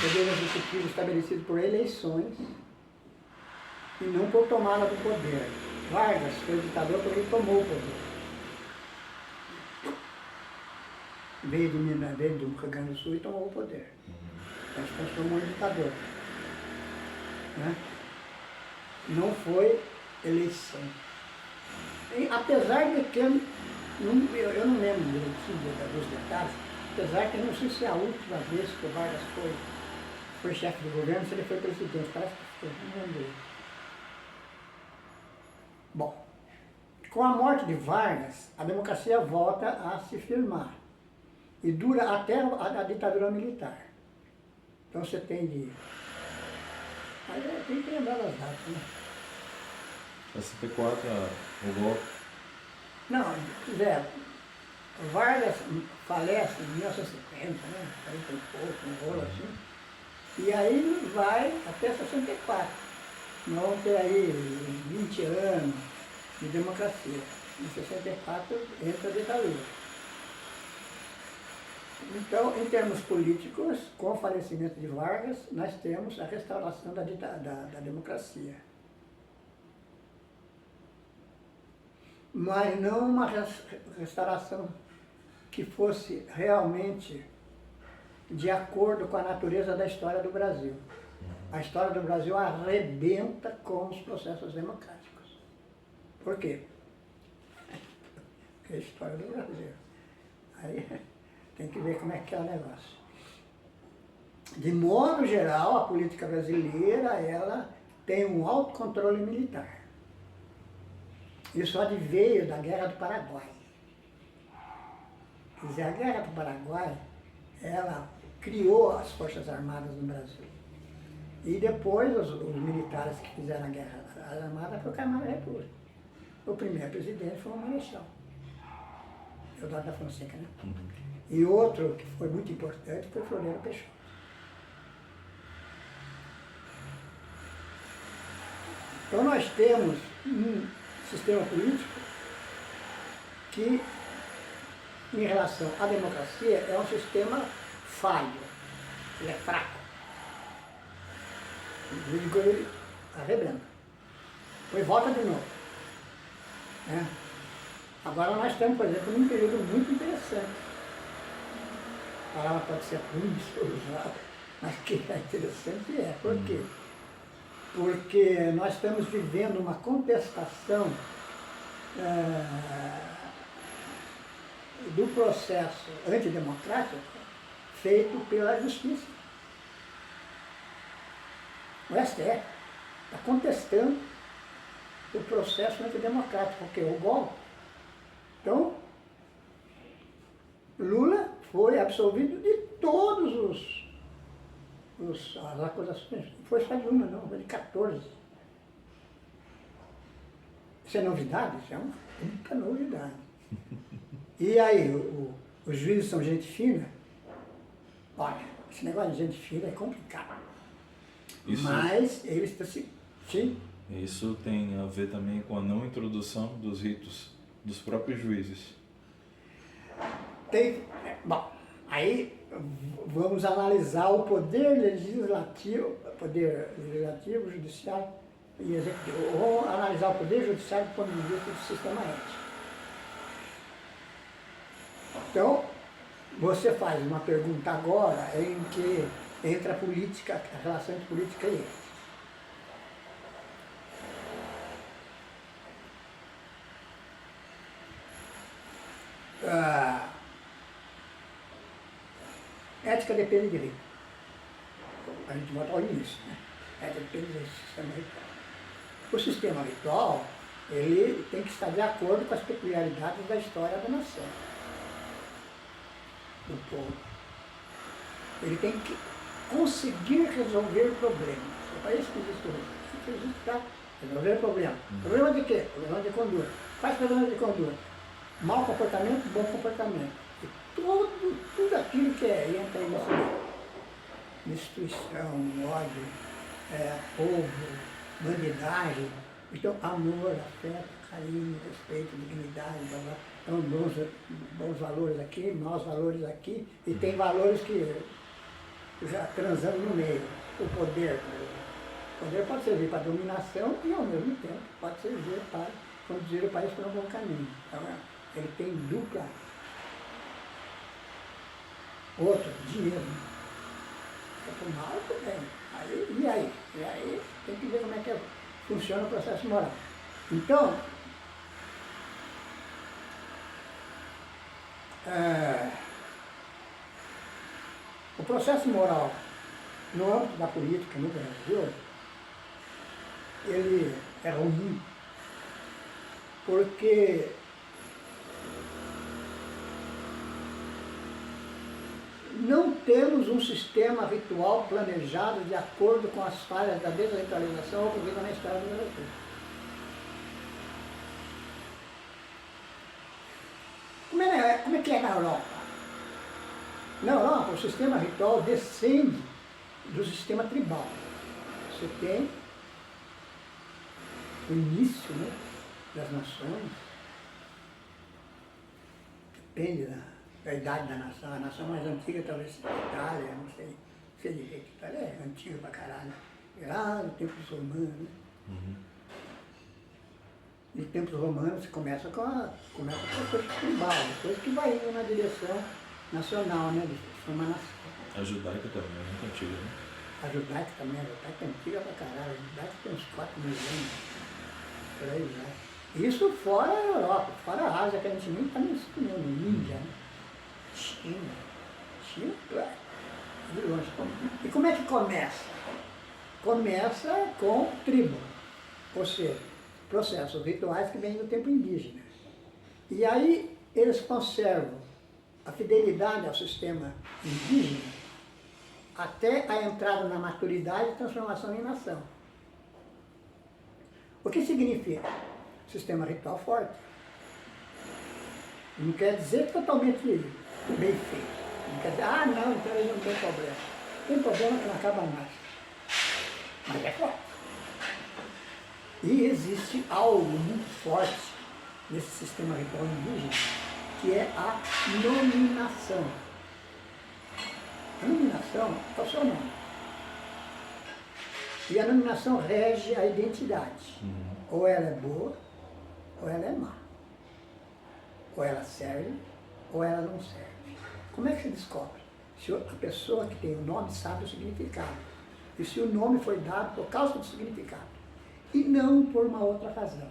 Poder executivo estabelecido por eleições e não por tomada do poder. Vargas foi ditador porque ele tomou o poder. Veio do Rio Grande do Sul e tomou o poder. Então se transformou em ditador. Né? Não foi eleição. E, apesar de que eu não lembro dos detalhes, apesar que eu não sei se é a última vez que o Vargas foi chefe do governo, se ele foi presidente, parece que foi, não lembro. Bom, com a morte de Vargas, a democracia volta a se firmar e dura até a ditadura militar. Então você tem de... Mas tem que lembrar das datas, né? 64, o golpe. Não, quiser. Vargas falece em 1950, né? 40 e pouco, um rolo assim. E aí vai até 64. Nós vamos ter aí 20 anos de democracia. Em 64 entra a ditadura. Então, em termos políticos, com o falecimento de Vargas, nós temos a restauração da democracia. Mas não uma restauração que fosse realmente de acordo com a natureza da história do Brasil. A história do Brasil arrebenta com os processos democráticos. Por quê? É a história do Brasil. Aí tem que ver como é que é o negócio. De modo geral, a política brasileira, ela tem um autocontrole militar. Isso adveio da Guerra do Paraguai. Quer dizer, a Guerra do Paraguai, ela criou as Forças Armadas no Brasil. E depois os militares que fizeram a guerra armada proclamaram a república. O primeiro presidente foi o Marechal, Eudório da Fonseca, né? E outro que foi muito importante foi Floriano Peixoto. Então nós temos um sistema político que, em relação à democracia, é um sistema falho, ele é fraco. Ele arrebenta. Depois volta de novo. Né? Agora nós estamos, por exemplo, num período muito interessante. A palavra pode ser ruim de ser usada, mas que é interessante é. Por quê? Porque nós estamos vivendo uma contestação do processo antidemocrático feito pela justiça. O STF está contestando o processo antidemocrático, porque o golpe. Então, Lula foi absolvido de todos as acusações. Não foi só de uma, não, foi de 14. Isso é novidade? Isso é muita novidade. E aí, os juízes são gente fina? Olha, esse negócio de gente fina é complicado. Mas eles estão se... Sim. Isso tem a ver também com a não introdução dos ritos dos próprios juízes. Bom, aí vamos analisar o poder legislativo, judiciário e executivo. Vamos analisar o poder judiciário do ponto de vista do sistema ético. Então, você faz uma pergunta agora em que entra a política, a relação entre política e ética. Ética depende de lei. A gente volta ao início, né? Ética depende do sistema ritual. O sistema ritual, ele tem que estar de acordo com as peculiaridades da história da nação, do povo. Ele tem que conseguir resolver problemas. É para isso que existe o rito. Existe para resolver problema. Problema de quê? Problema de conduta. Quais problemas de conduta? Mau comportamento, bom comportamento. E tudo aquilo que entra aí nessa destruição, ódio, roubo, bandidagem. Então, amor, afeto, carinho, respeito, dignidade, blá, blá. Então, bons valores aqui, maus valores aqui. E tem valores que já transando no meio. O poder. O poder pode servir para dominação e, ao mesmo tempo, pode servir para conduzir o país para um bom caminho. Então, ele tem dupla. Outro, dinheiro. É para o mal também. E aí? E aí tem que ver como é que funciona o processo moral. Então, o processo moral no âmbito da política no Brasil, ele é ruim, porque não temos um sistema ritual planejado de acordo com as falhas da desritualização ocorrida na história do Brasil. Como é que é na Europa? Na Europa, o sistema ritual descende do sistema tribal. Você tem o início, né, das nações, depende da idade da nação. A nação mais antiga talvez seja a Itália, não sei direito. A Itália é antiga pra caralho. Lá no tempo dos romanos, né? No tempo dos romanos você começa com a coisa tribal, depois que vai indo na direção nacional, né? De formar nação. A judaica também é muito antiga, né? A judaica também, a judaica é antiga pra caralho. A judaica tem uns 4 mil anos. Por aí já. Isso fora a Europa, fora a Ásia, que a gente nem está nem estudando, Índia, né? China, claro, de longe. E como é que começa? Começa com tribo, ou seja, processos rituais que vêm do tempo indígena. E aí eles conservam a fidelidade ao sistema indígena até a entrada na maturidade e transformação em nação. O que significa? Sistema ritual forte. Não quer dizer totalmente bem feito. Não quer dizer, não, então ele não tem problema. Tem problema que não acaba mais. Mas é forte. E existe algo muito forte nesse sistema ritual indígena, que é a nominação. A nominação é o seu nome. E a nominação rege a identidade. Ou ela é boa, ou ela é má. Ou ela serve, ou ela não serve. Como é que se descobre? Se a pessoa que tem o nome sabe o significado. E se o nome foi dado por causa do significado. E não por uma outra razão.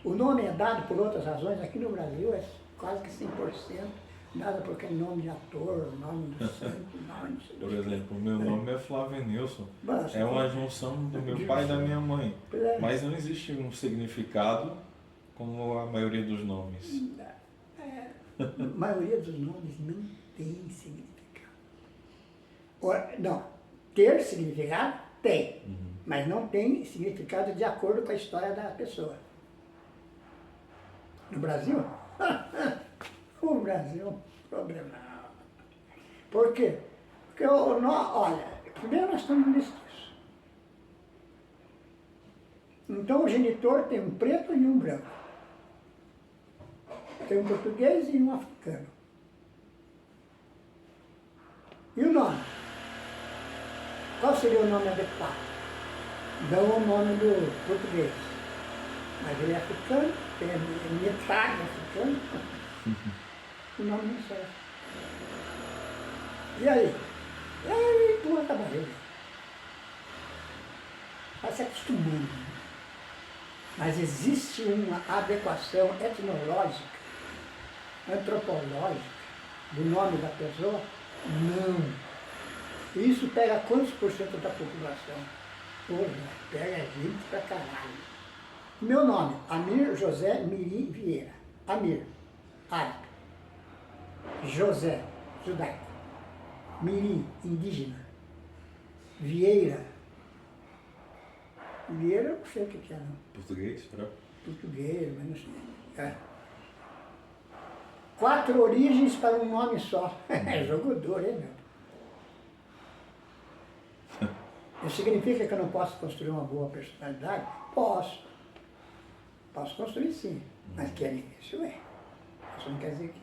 O nome é dado por outras razões. Aqui no Brasil é quase que 100% dado por aquele nome de ator, nome do santo, nome de... Por exemplo, o meu nome é Flávio Nilson. Mas, É uma junção do meu pai e da minha mãe. É. Mas não existe um significado como a maioria dos nomes. A maioria dos nomes não tem significado. Não, ter significado tem, mas não tem significado de acordo com a história da pessoa. No Brasil? O Brasil é um problema. Por quê? Porque, olha, primeiro nós estamos mestiços. Então o genitor tem um preto e um branco. Tem um português e um africano. E o nome? Qual seria o nome adequado? Não o nome do português. Mas ele é africano, tem metade africano. O nome não serve. E aí? E aí empurra a barriga. Vai se acostumando. Mas existe uma adequação etnológica, antropológica, do nome da pessoa? Não. Isso pega quantos por cento da população? Porra, pega gente pra caralho. Meu nome, Amir José Miri Vieira. Amir, árabe. José, judaico. Miri, indígena. Vieira. Vieira eu não sei o que é, não. Português? Será? Português, mas não sei. 4 origens para um nome só. É jogo duro, hein, meu? Isso significa que eu não posso construir uma boa personalidade? Posso. Posso construir sim, mas que é difícil, é. Isso não quer dizer que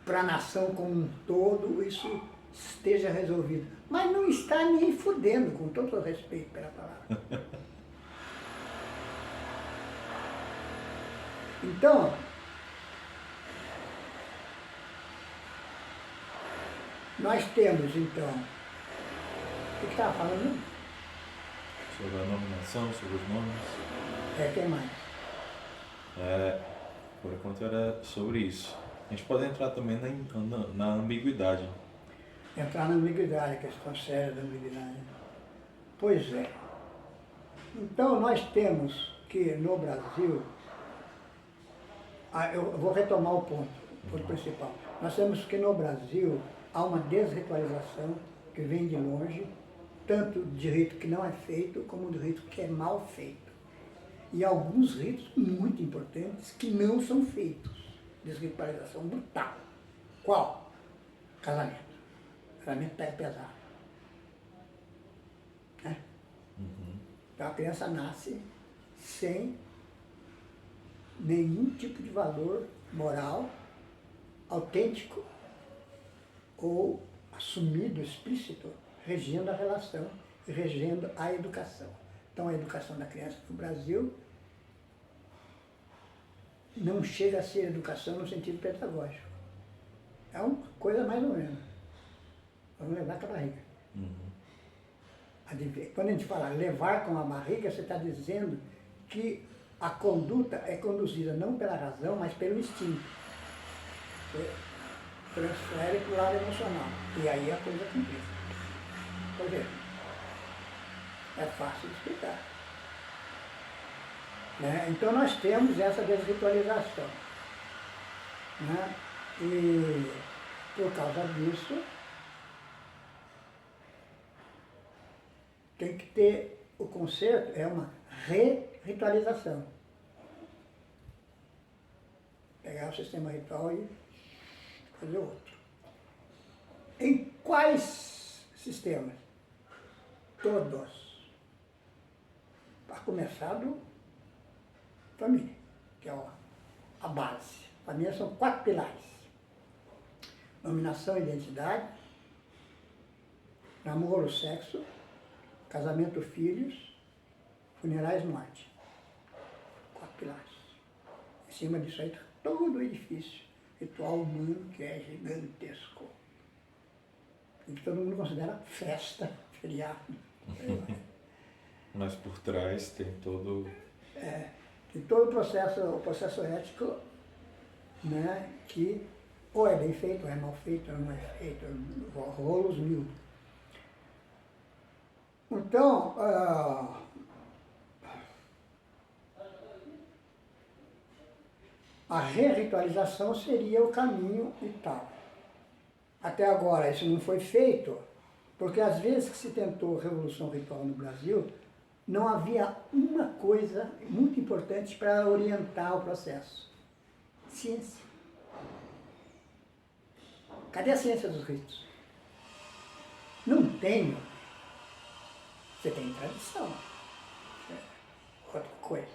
para a nação como um todo isso esteja resolvido. Mas não está nem fudendo, com todo o respeito pela palavra. Então, nós temos então, o que estava falando? Sobre a nominação, sobre os nomes. Quem mais? Por enquanto era sobre isso. A gente pode entrar também na ambiguidade. Entrar na ambiguidade, a questão séria da ambiguidade. Pois é. Então nós temos que no Brasil, eu vou retomar o ponto principal. Nós temos que no Brasil há uma desritualização que vem de longe, tanto de rito que não é feito, como de rito que é mal feito. E alguns ritos muito importantes que não são feitos. Desritualização brutal. Qual? Casamento. Casamento pega pesado. Né? Então a criança nasce sem nenhum tipo de valor moral, autêntico ou assumido, explícito, regendo a relação e regendo a educação. Então a educação da criança no Brasil não chega a ser educação no sentido pedagógico. É uma coisa mais ou menos. Vamos levar com a barriga. Quando a gente fala levar com a barriga, você está dizendo que a conduta é conduzida não pela razão, mas pelo instinto. Você transfere para o lado emocional. E aí a coisa complica. Por exemplo, é fácil de explicar. Né? Então nós temos essa desritualização. Né? E por causa disso, tem que ter, o concerto é uma re-ritualização. Pegar o sistema ritual e fazer outro. Em quais sistemas? Todos. Para começar do família, que é a base. Família são 4 pilares. Nominação e identidade, namoro, sexo, casamento, filhos, funerais, morte. 4 pilares. Em cima disso aí está todo o edifício ritual humano que é gigantesco. E que todo mundo considera festa, feriado. Mas por trás tem todo... Tem todo o processo ético, né, que ou é bem feito, ou é mal feito, ou não é feito, rolos mil. Então, a re-ritualização seria o caminho e tal. Até agora isso não foi feito, porque às vezes que se tentou revolução ritual no Brasil, não havia uma coisa muito importante para orientar o processo. Ciência. Cadê a ciência dos ritos? Não tem. Você tem tradição. Outra coisa.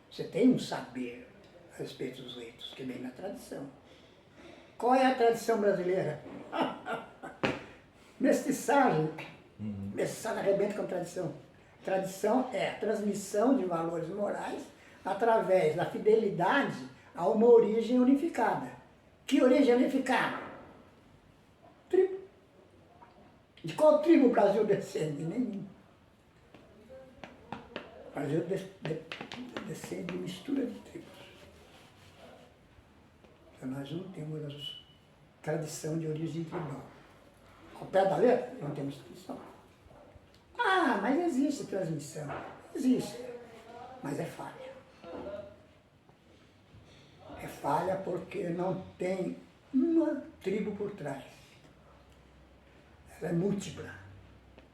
Você tem um saber a respeito dos ritos, que vem na tradição. Qual é a tradição brasileira? Mestiçagem. Mestiçagem arrebenta com tradição. Tradição é a transmissão de valores morais através da fidelidade a uma origem unificada. Que origem unificada? Tribo. De qual tribo o Brasil descende? Nenhum. O Brasil descende de mistura de tribos. Então nós não temos tradição de origem tribal. Ao pé da letra, não temos tradição. Ah, mas existe transmissão. Existe. Mas é falha. É falha porque não tem uma tribo por trás. Ela é múltipla.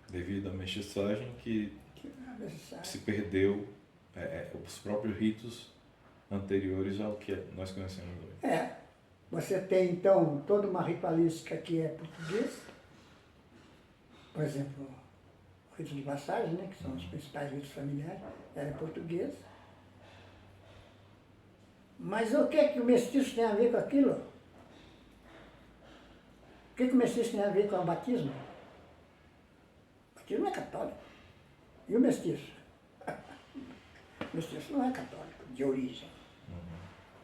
Devido à mestiçagem que É se perdeu os próprios ritos anteriores ao que nós conhecemos hoje. Você tem então toda uma ritualística que é portuguesa. Por exemplo, o rito de passagem, né, que são os principais ritos familiares, ela é portuguesa. Mas o que é que o mestiço tem a ver com aquilo? O que é que o mestiço tem a ver com o batismo? O batismo é católico. E o mestiço? O mestiço não é católico, de origem.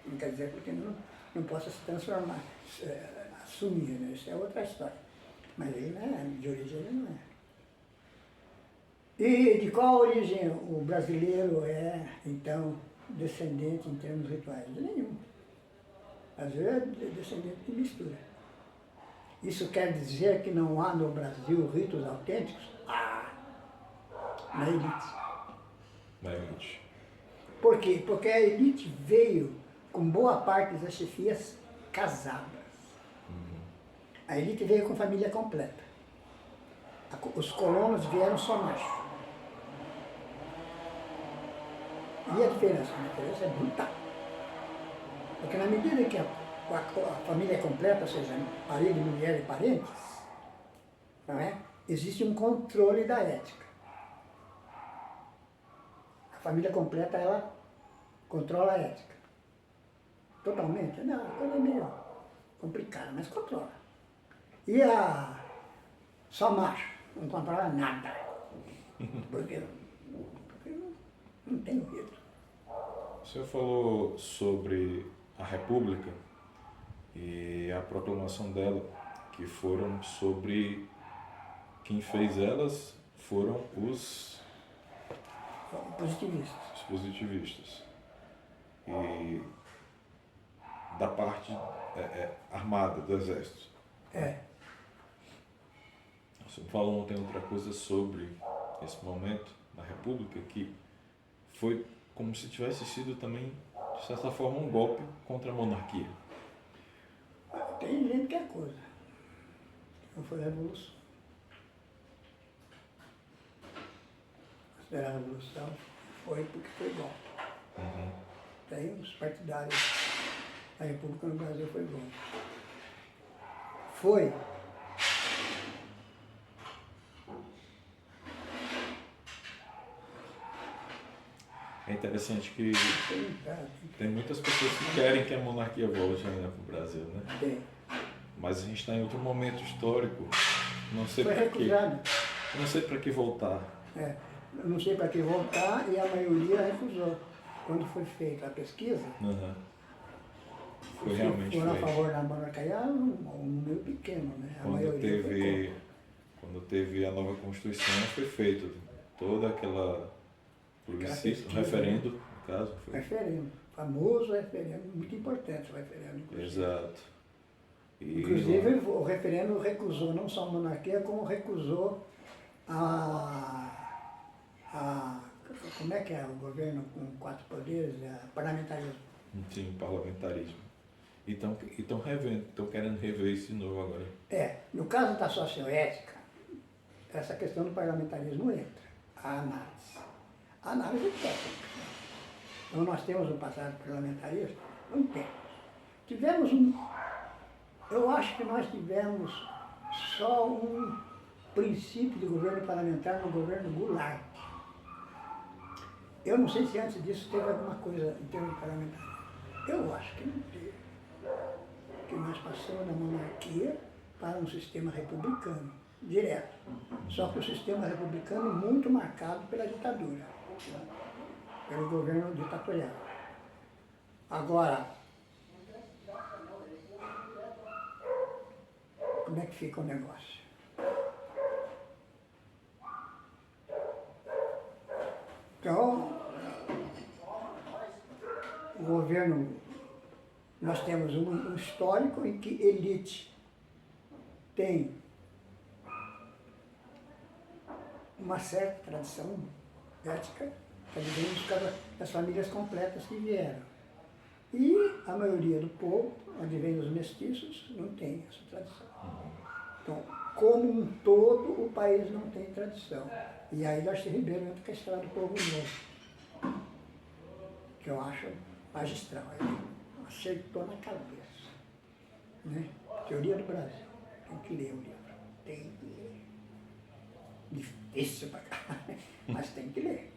Não quer dizer porque não possa se transformar, assumir, né? Isso é outra história. Mas ele não é, de origem ele não é. E de qual origem o brasileiro é, então, descendente em termos rituais? De nenhum. Às vezes é descendente de mistura. Isso quer dizer que não há no Brasil ritos autênticos? Na elite. Na elite. Por quê? Porque a elite veio com boa parte das chefias casadas. A elite veio com família completa. Os colonos vieram só macho. E a diferença? A diferença é brutal. Porque na medida que a família é completa, ou seja, marido, mulher e parentes, não é? Existe um controle da ética. A família completa, ela controla a ética. Totalmente? Não, a coisa é meio complicada, mas controla. E só macho, não controla nada. Porque não tem rito. O senhor falou sobre a República e a proclamação dela, que foram sobre quem fez elas foram os positivistas. E da parte armada do exército. O senhor falou ontem outra coisa sobre esse momento na República, que foi como se tivesse sido também, de certa forma, um golpe contra a monarquia. Tem gente que é coisa. Não foi revolução. da Revolução foi porque foi golpe. Uhum. Daí os partidários da República no Brasil foi golpe. Foi. É interessante que Tá, tem muitas pessoas que querem que a monarquia volte ainda para o Brasil, né? bem. Mas a gente está em outro momento histórico, não sei Foi para quê. recusado. Não sei para que voltar. É, eu não sei para que voltar e a maioria recusou. Quando foi feita a pesquisa, Uhum. Foi os que realmente foram a feito. favor da monarquia era um número pequeno, né? A Quando maioria foi teve, quando teve a nova Constituição, foi feito toda aquela plebiscito, pesquisa, referendo, no caso. contra. Foi. Referendo. Famoso referendo, muito importante o referendo. Inclusive. Exato. E Inclusive, o referendo recusou não só a monarquia, como recusou como é que é o governo com 4 poderes, parlamentarismo. sim, o parlamentarismo. Então, estão querendo rever isso de novo agora. No caso da socioética, essa questão do parlamentarismo entra, a análise. A análise técnica. Então nós temos um passado parlamentarista? Não temos. Eu acho que nós tivemos só um princípio de governo parlamentar no governo Goulart. Eu não sei se antes disso teve alguma coisa em termos parlamentares. Eu acho que não teve. Que nós passamos da monarquia para um sistema republicano, direto. Só que o sistema republicano muito marcado pela ditadura, pelo governo ditatorial. Agora, como é que fica o negócio? Então, o governo, nós temos um histórico em que elite tem uma certa tradição ética, que advém das famílias completas que vieram. E a maioria do povo, advém dos mestiços, não tem essa tradição. Então, como um todo, o país não tem tradição. E aí Darcy Ribeiro entra com a história do povo novo, que eu acho magistral. Ele acertou na cabeça. Né? Teoria do Brasil. Tem que ler o livro. Tem que ler. Difícil pra caralho, mas tem que ler.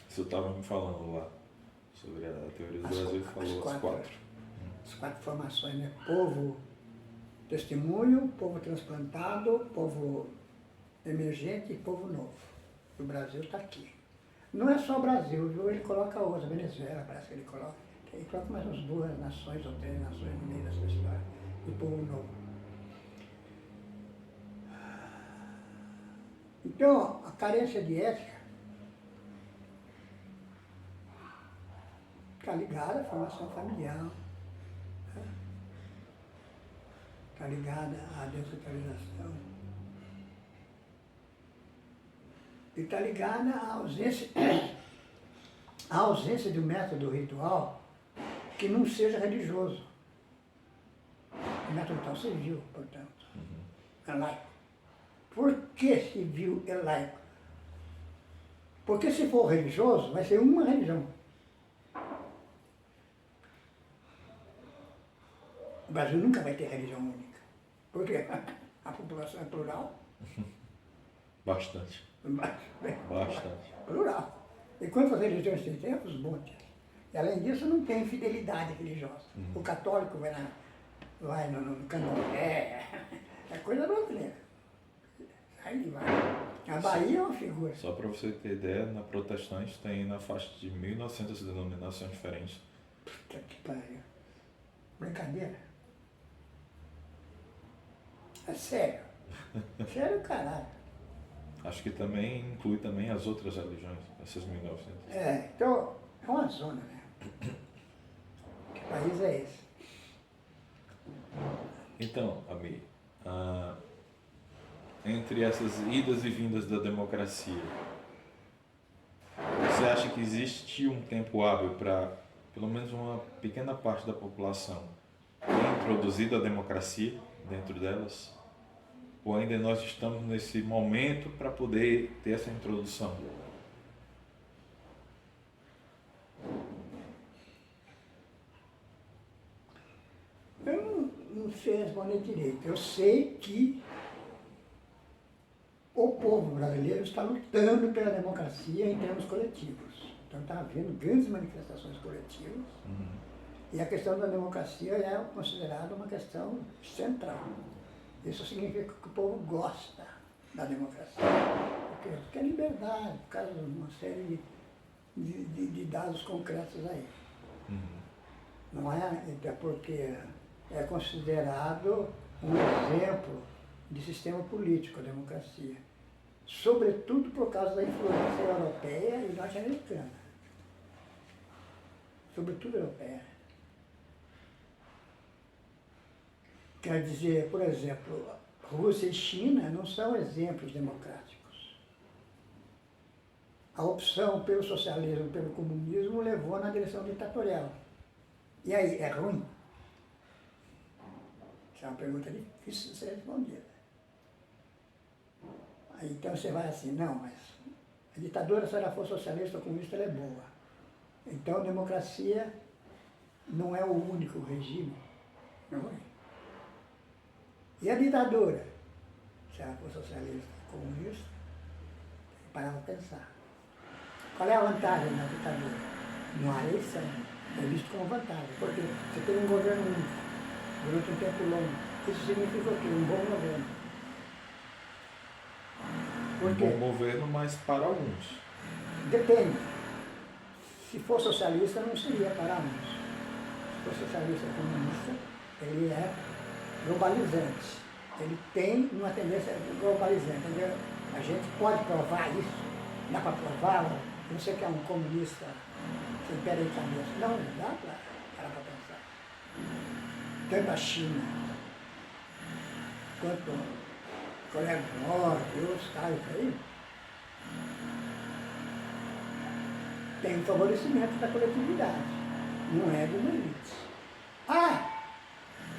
Você estava me falando lá sobre a teoria do Brasil e falou as quatro. As 4 formações, né? Povo testemunho, povo transplantado, povo emergente e povo novo. O Brasil está aqui. Não é só o Brasil, viu? Ele coloca outros, Venezuela parece que ele coloca. Ele coloca mais umas 2 nações ou 3 nações no meio dessa história. E povo novo. Então, a carência de ética está ligada à formação familiar, está ligada à descentralização e está ligada à ausência de um método ritual que não seja religioso. O método ritual civil, portanto, é laico. Por que civil é laico? Porque se for religioso, vai ser uma religião. O Brasil nunca vai ter religião única. Por quê? A população é plural. Bastante. Bastante. Plural. E quantas religiões tem? Tem os montes. E além disso, não tem fidelidade religiosa. O católico vai no candomblé. É coisa brasileira. Aí vai. A Bahia é uma figura. Só para você ter ideia, na protestante tem na faixa de 1.900 denominações diferentes. Puta que pariu. Brincadeira. É sério. Sério, caralho. Acho que também inclui também as outras religiões, essas 1.900. Então, é uma zona, né? Que país é esse? Então, Ami, entre essas idas e vindas da democracia, você acha que existe um tempo hábil para, pelo menos uma pequena parte da população, ter introduzido a democracia dentro delas? Ou ainda nós estamos nesse momento para poder ter essa introdução? não sei responder direito. Eu sei que o povo brasileiro está lutando pela democracia em termos coletivos. Então está havendo grandes manifestações coletivas. E a questão da democracia é considerada uma questão central. Isso significa que o povo gosta da democracia. Porque é liberdade, por causa de uma série de dados concretos aí. Não é? Até porque é considerado um exemplo de sistema político, a democracia. Sobretudo por causa da influência europeia e norte-americana. Sobretudo europeia. Quer dizer, por exemplo, Rússia e China não são exemplos democráticos. A opção pelo socialismo, pelo comunismo, levou na direção ditatorial. E aí, é ruim? Essa é uma pergunta difícil de ser respondida. Aí, então você vai assim, não, mas a ditadura, se ela for socialista ou comunista, ela é boa. Então a democracia não é o único regime. Não é? E a ditadura? Se ela for socialista ou comunista, parar para pensar. Qual é a vantagem da ditadura? Não há eleição. É visto como vantagem. Porque você tem um governo único durante um tempo longo. Isso significa o quê? Um bom governo. Por quê? Um bom governo, mas para alguns. Depende. Se for socialista, não seria para uns. Se for socialista comunista, ele é globalizante. Ele tem uma tendência globalizante. Entendeu? A gente pode provar isso. Dá para provar? Você que é um comunista sem pé em cabeça. Não, dá para pensar. Tanto a China quanto a Coreia do Norte e outros caras aí, tem um favorecimento da coletividade, não é de uma elite. Ah,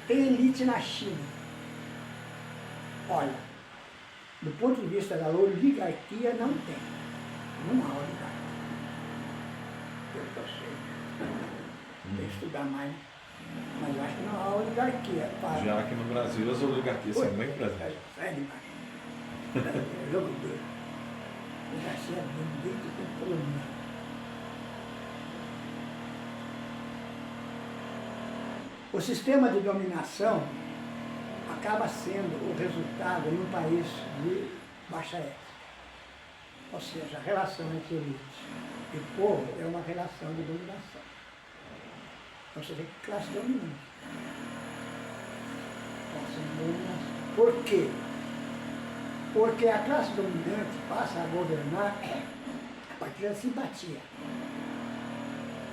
tem elite na China. Olha, do ponto de vista da oligarquia, não tem. Não há oligarquia. Pelo que eu sei. Tem que estudar mais. Mas eu acho que não há oligarquia. Já que no Brasil as oligarquias são bem presentes. É demais. É jogo dele. Oligarquia é bem dentro do colônia. O sistema de dominação acaba sendo o resultado em um país de baixa ética. Ou seja, a relação entre elite e povo é uma relação de dominação. Então você vê que classe dominante. Classe de dominação. Por quê? Porque a classe dominante passa a governar a partir da simpatia.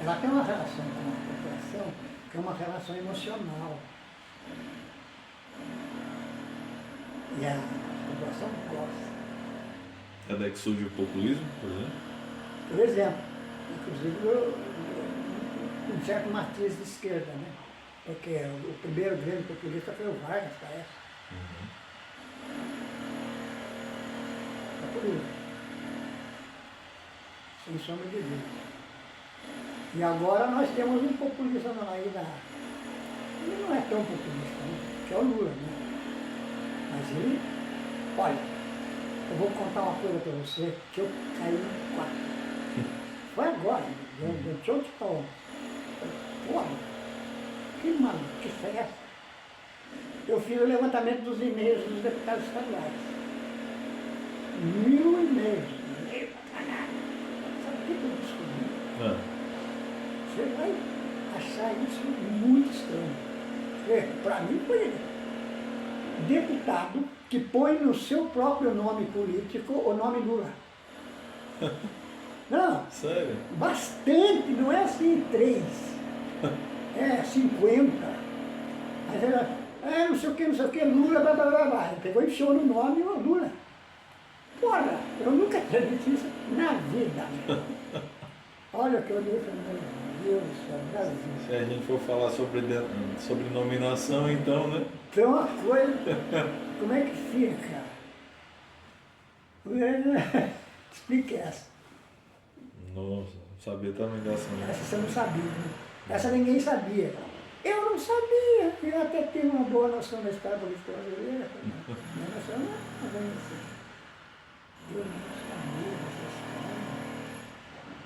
Ela tem uma relação com a população que é uma relação emocional. E a população gosta. É daí que surge o populismo, por exemplo? Por exemplo, inclusive um certo matriz de esquerda, né? Porque o primeiro grande populista foi o Vargas, parece. É por isso. Sem sombra de dúvida. E agora nós temos um populista na ainda. Ele não é tão populista, né? Que é o Lula, né? Mas ele, olha, eu vou contar uma coisa para você, que eu caí no quarto. Foi agora, dentro de outro tom. Porra, que maluquice é essa? Eu fiz o levantamento dos e-mails dos deputados estaduais. 1000 e-mails. Meu caralho. Sabe o que eu descobri? Você vai achar isso muito estranho. Para mim foi deputado que põe no seu próprio nome político o nome Lula. Não. Sério? Bastante, não é assim 3. É 50. Mas era, não sei o que, Lula, blá blá blá blá. Ele pegou e enfiou no nome o Lula. Porra, eu nunca tinha visto isso na vida. Olha o que eu li e falei, meu Deus do céu, Brasil. Se a gente for falar sobre nominação, então, né? Tem uma coisa, como é que fica? Explique essa. Nossa, não sabia também dessa, né? Essa você não sabia, né? Essa ninguém sabia. Eu não sabia, eu até tenho uma boa noção da história política brasileira. Minha noção não é bem assim. Eu não sabia dessa história.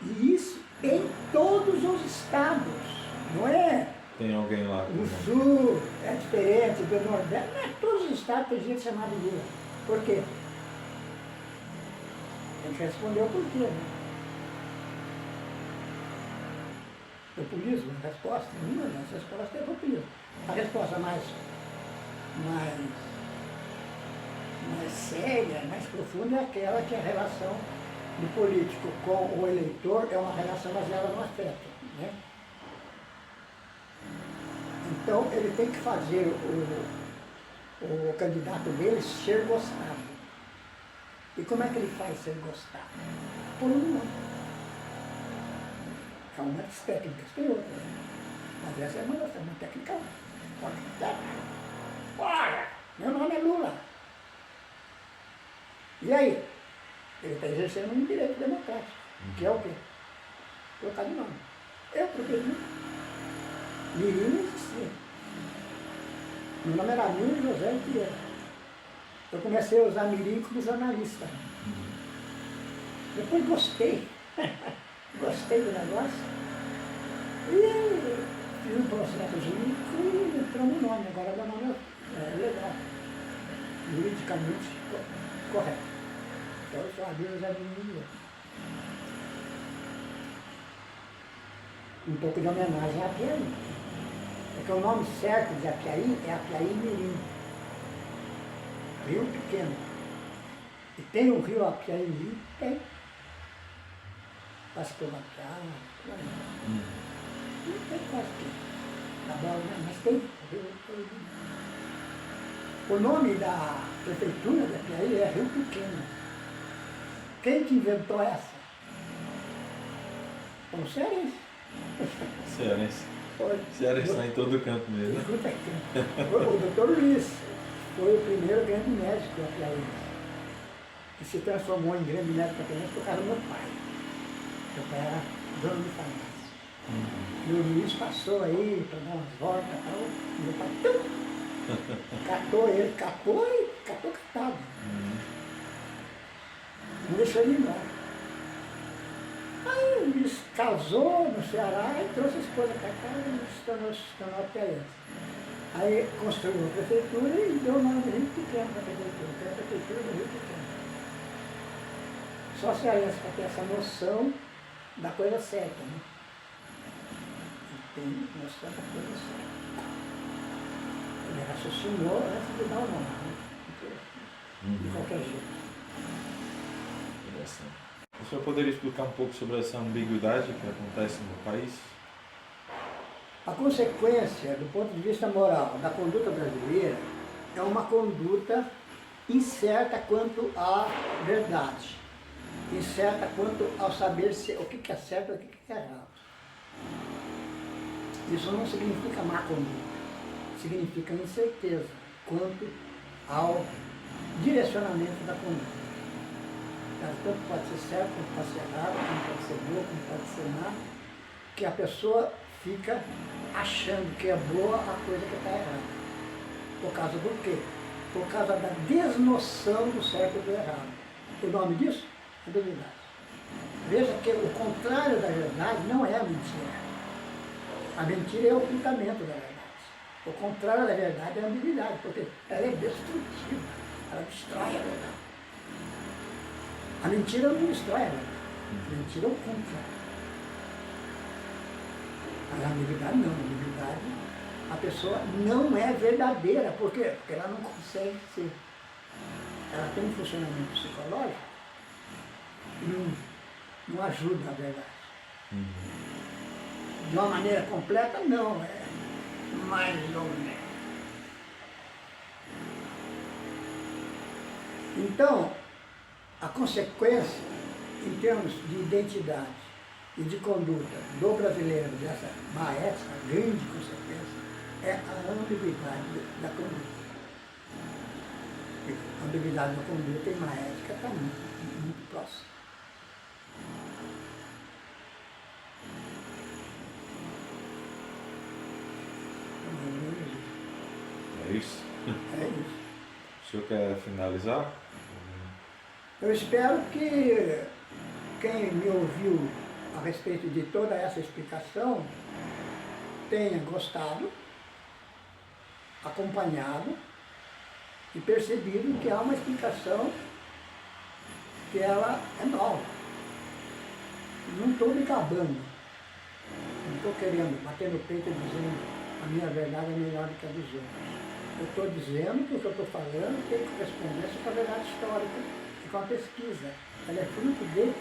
E isso em todos os estados, não é? Tem alguém lá com o No nome. sul é diferente, do nordeste, não é todos os estados tem gente chamada Lula. Por quê? A gente respondeu por quê, né? Populismo, a resposta, uma das respostas é populismo. A resposta mais séria, mais profunda é aquela que a relação do político com o eleitor é uma relação baseada no afeto, né? Então ele tem que fazer o candidato dele ser gostado. E como é que ele faz ser gostado? Por um nome. Há umas técnicas, tem outras. Mas essa é uma técnica forte. Bora! Meu nome é Lula. E aí? Ele está exercendo um direito democrático, que é o quê? Trocar de nome. Eu troquei de nome. Mirim não existia. Meu nome era Mirim José Vieira. Eu comecei a usar Mirim como jornalista. Depois gostei. Gostei do negócio. E fiz um processo jurídico e entrou no nome. Agora meu nome é legal. Juridicamente correto. Então eu sou a José Vieira. Um pouco de homenagem a Apiaí. Porque o nome certo de Apiaí é Apiaí Mirim. Rio Pequeno. E tem o rio Apiaí Mirim? Tem. Pastor Machado, não tem quase que. Na bola, mas tem. O nome da prefeitura de Apiaí é Rio Pequeno. Quem que inventou essa? O cearense. Cearense. Foi. Cearense está em todo canto mesmo. Escuta aqui. O doutor Luiz foi o primeiro grande médico apiaense, que se transformou em grande médico apiaense por causa do meu pai. Meu pai era dono de farmácia. E o Luiz passou aí, tomou umas voltas e tal. E meu pai catou ele, catou catado. Não deixou ele ir embora. Aí o Luiz casou no Ceará e trouxe a esposa para cá e se tornou apiaense. Aí construiu uma prefeitura e deu o nome do Rio Pequeno para a prefeitura, que é a prefeitura do Rio Pequeno. Só cearense para ter essa noção da coisa certa, né? Tem noção da coisa certa. Ele raciocinou antes de dar o nome, né? De qualquer jeito. Interessante. O senhor poderia explicar um pouco sobre essa ambiguidade que acontece no país? A consequência, do ponto de vista moral, da conduta brasileira é uma conduta incerta quanto à verdade, incerta quanto ao saber o que é certo e o que é errado. Isso não significa má conduta, significa incerteza quanto ao direcionamento da conduta. Tanto pode ser certo, como pode ser errado, como pode ser boa, como pode ser má, que a pessoa fica achando que é boa a coisa que está errada. Por causa do quê? Por causa da desnoção do certo e do errado. O nome disso é duvidade. Veja que o contrário da verdade não é a mentira. A mentira é o ocultamento da verdade. O contrário da verdade é a ambiguidade, porque ela é destrutiva, ela destrói a verdade. A mentira não destrói a verdade, a mentira oculta. Mas a ambiguidade não, a ambiguidade, a pessoa não é verdadeira. Por quê? Porque ela não consegue ser. Ela tem um funcionamento psicológico que não ajuda a verdade. De uma maneira completa, não, é mais ou menos. Então, a consequência, em termos de identidade e de conduta do brasileiro, dessa má ética, a grande consequência, é a ambiguidade da conduta. E a ambiguidade da conduta e má ética está muito próximo. É isso? É isso. O senhor quer finalizar? Eu espero que quem me ouviu a respeito de toda essa explicação tenha gostado, acompanhado e percebido que há uma explicação que ela é nova. Não estou me gabando, não estou querendo bater no peito dizendo a minha verdade é melhor do que a dos outros. Eu estou dizendo que o que eu estou falando tem correspondência com a verdade histórica e com a pesquisa. Ela é fruto de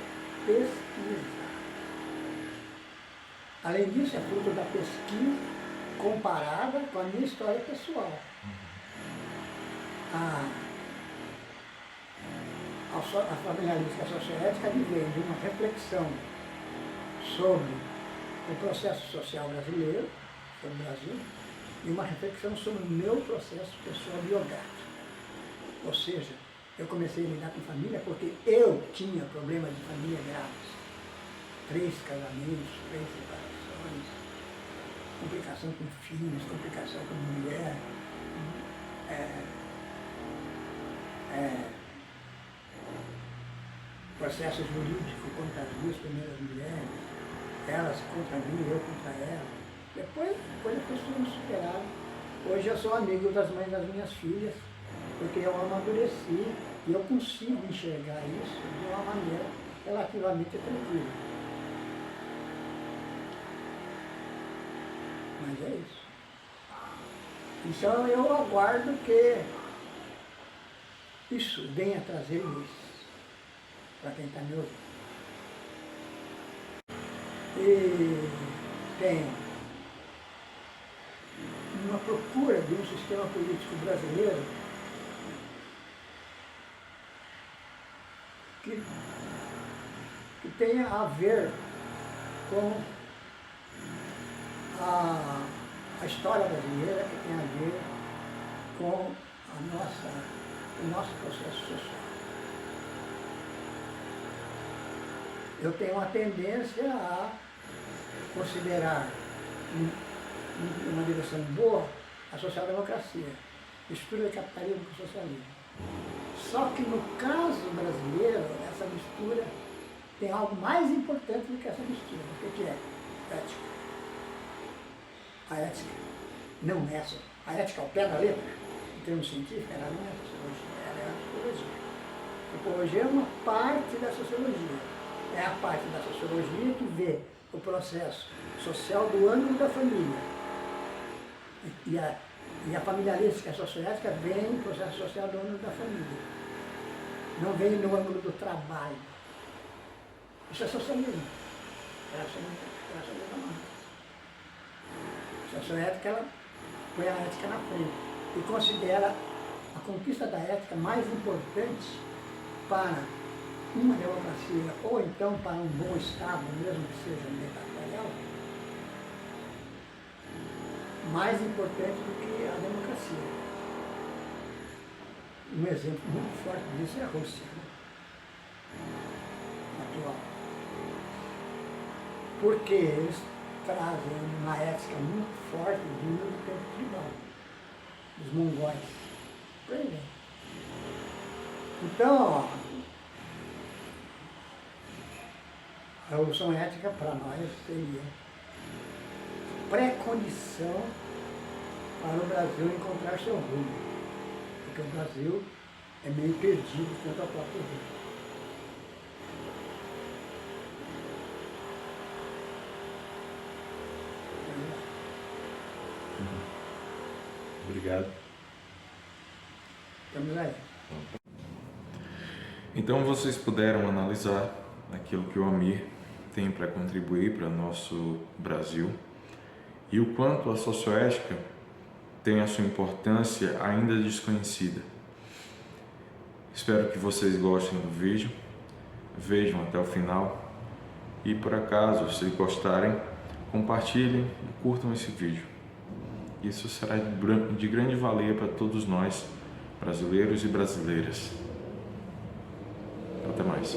pesquisa. Além disso, é fruto da pesquisa comparada com a minha história pessoal. A familiarística socioética vem de uma reflexão sobre o processo social brasileiro, sobre o Brasil, e uma reflexão sobre o meu processo pessoal biográfico. Ou seja, eu comecei a lidar com família porque eu tinha problemas de família graves. 3 casamentos, 3 separações, complicação com filhos, complicação com mulher, processo jurídico contra as 2 primeiras mulheres, elas contra mim, eu contra elas. Depois a coisa foi sendo superada. Hoje eu sou amigo das mães das minhas filhas, porque eu amadureci e eu consigo enxergar isso de uma maneira relativamente tranquila. Mas é isso. Então eu aguardo que isso venha trazer luz para quem está me ouvindo. E tem uma procura de um sistema político brasileiro que tenha a ver com a história brasileira, que tem a ver com o nosso processo social. Eu tenho uma tendência a considerar uma direção boa a social-democracia, mistura de capitalismo com socialismo. Só que no caso brasileiro, essa mistura tem algo mais importante do que essa mistura. O que é? Ética. A ética não é só. A ética ao pé da letra, em termos científicos, ela não é a sociologia, ela é a psicologia. A psicologia é uma parte da sociologia. É a parte da sociologia que vê o processo social do ângulo da família. E a familiarística, a socioética, vem no processo social do ângulo da família. Não vem no ângulo do trabalho. Isso é socialismo. É a socialismo. A socioética, ela põe a ética na frente e considera a conquista da ética mais importante para uma democracia, ou então para um bom Estado, mesmo que seja ditatorial, mais importante do que a democracia. Um exemplo muito forte disso é a Rússia, atual. Porque eles trazem uma ética muito forte vinda do tempo tribal, dos mongóis. Por aí vem. Então, a revolução ética para nós seria pré-condição para o Brasil encontrar seu rumo, porque o Brasil é meio perdido quanto ao próprio rumo. Obrigado. Estamos aí. Então vocês puderam analisar aquilo que o Amir tem para contribuir para o nosso Brasil e o quanto a socioética tem a sua importância ainda desconhecida. Espero que vocês gostem do vídeo, vejam até o final e, por acaso, se gostarem, compartilhem e curtam esse vídeo. Isso será de grande valia para todos nós, brasileiros e brasileiras. Até mais.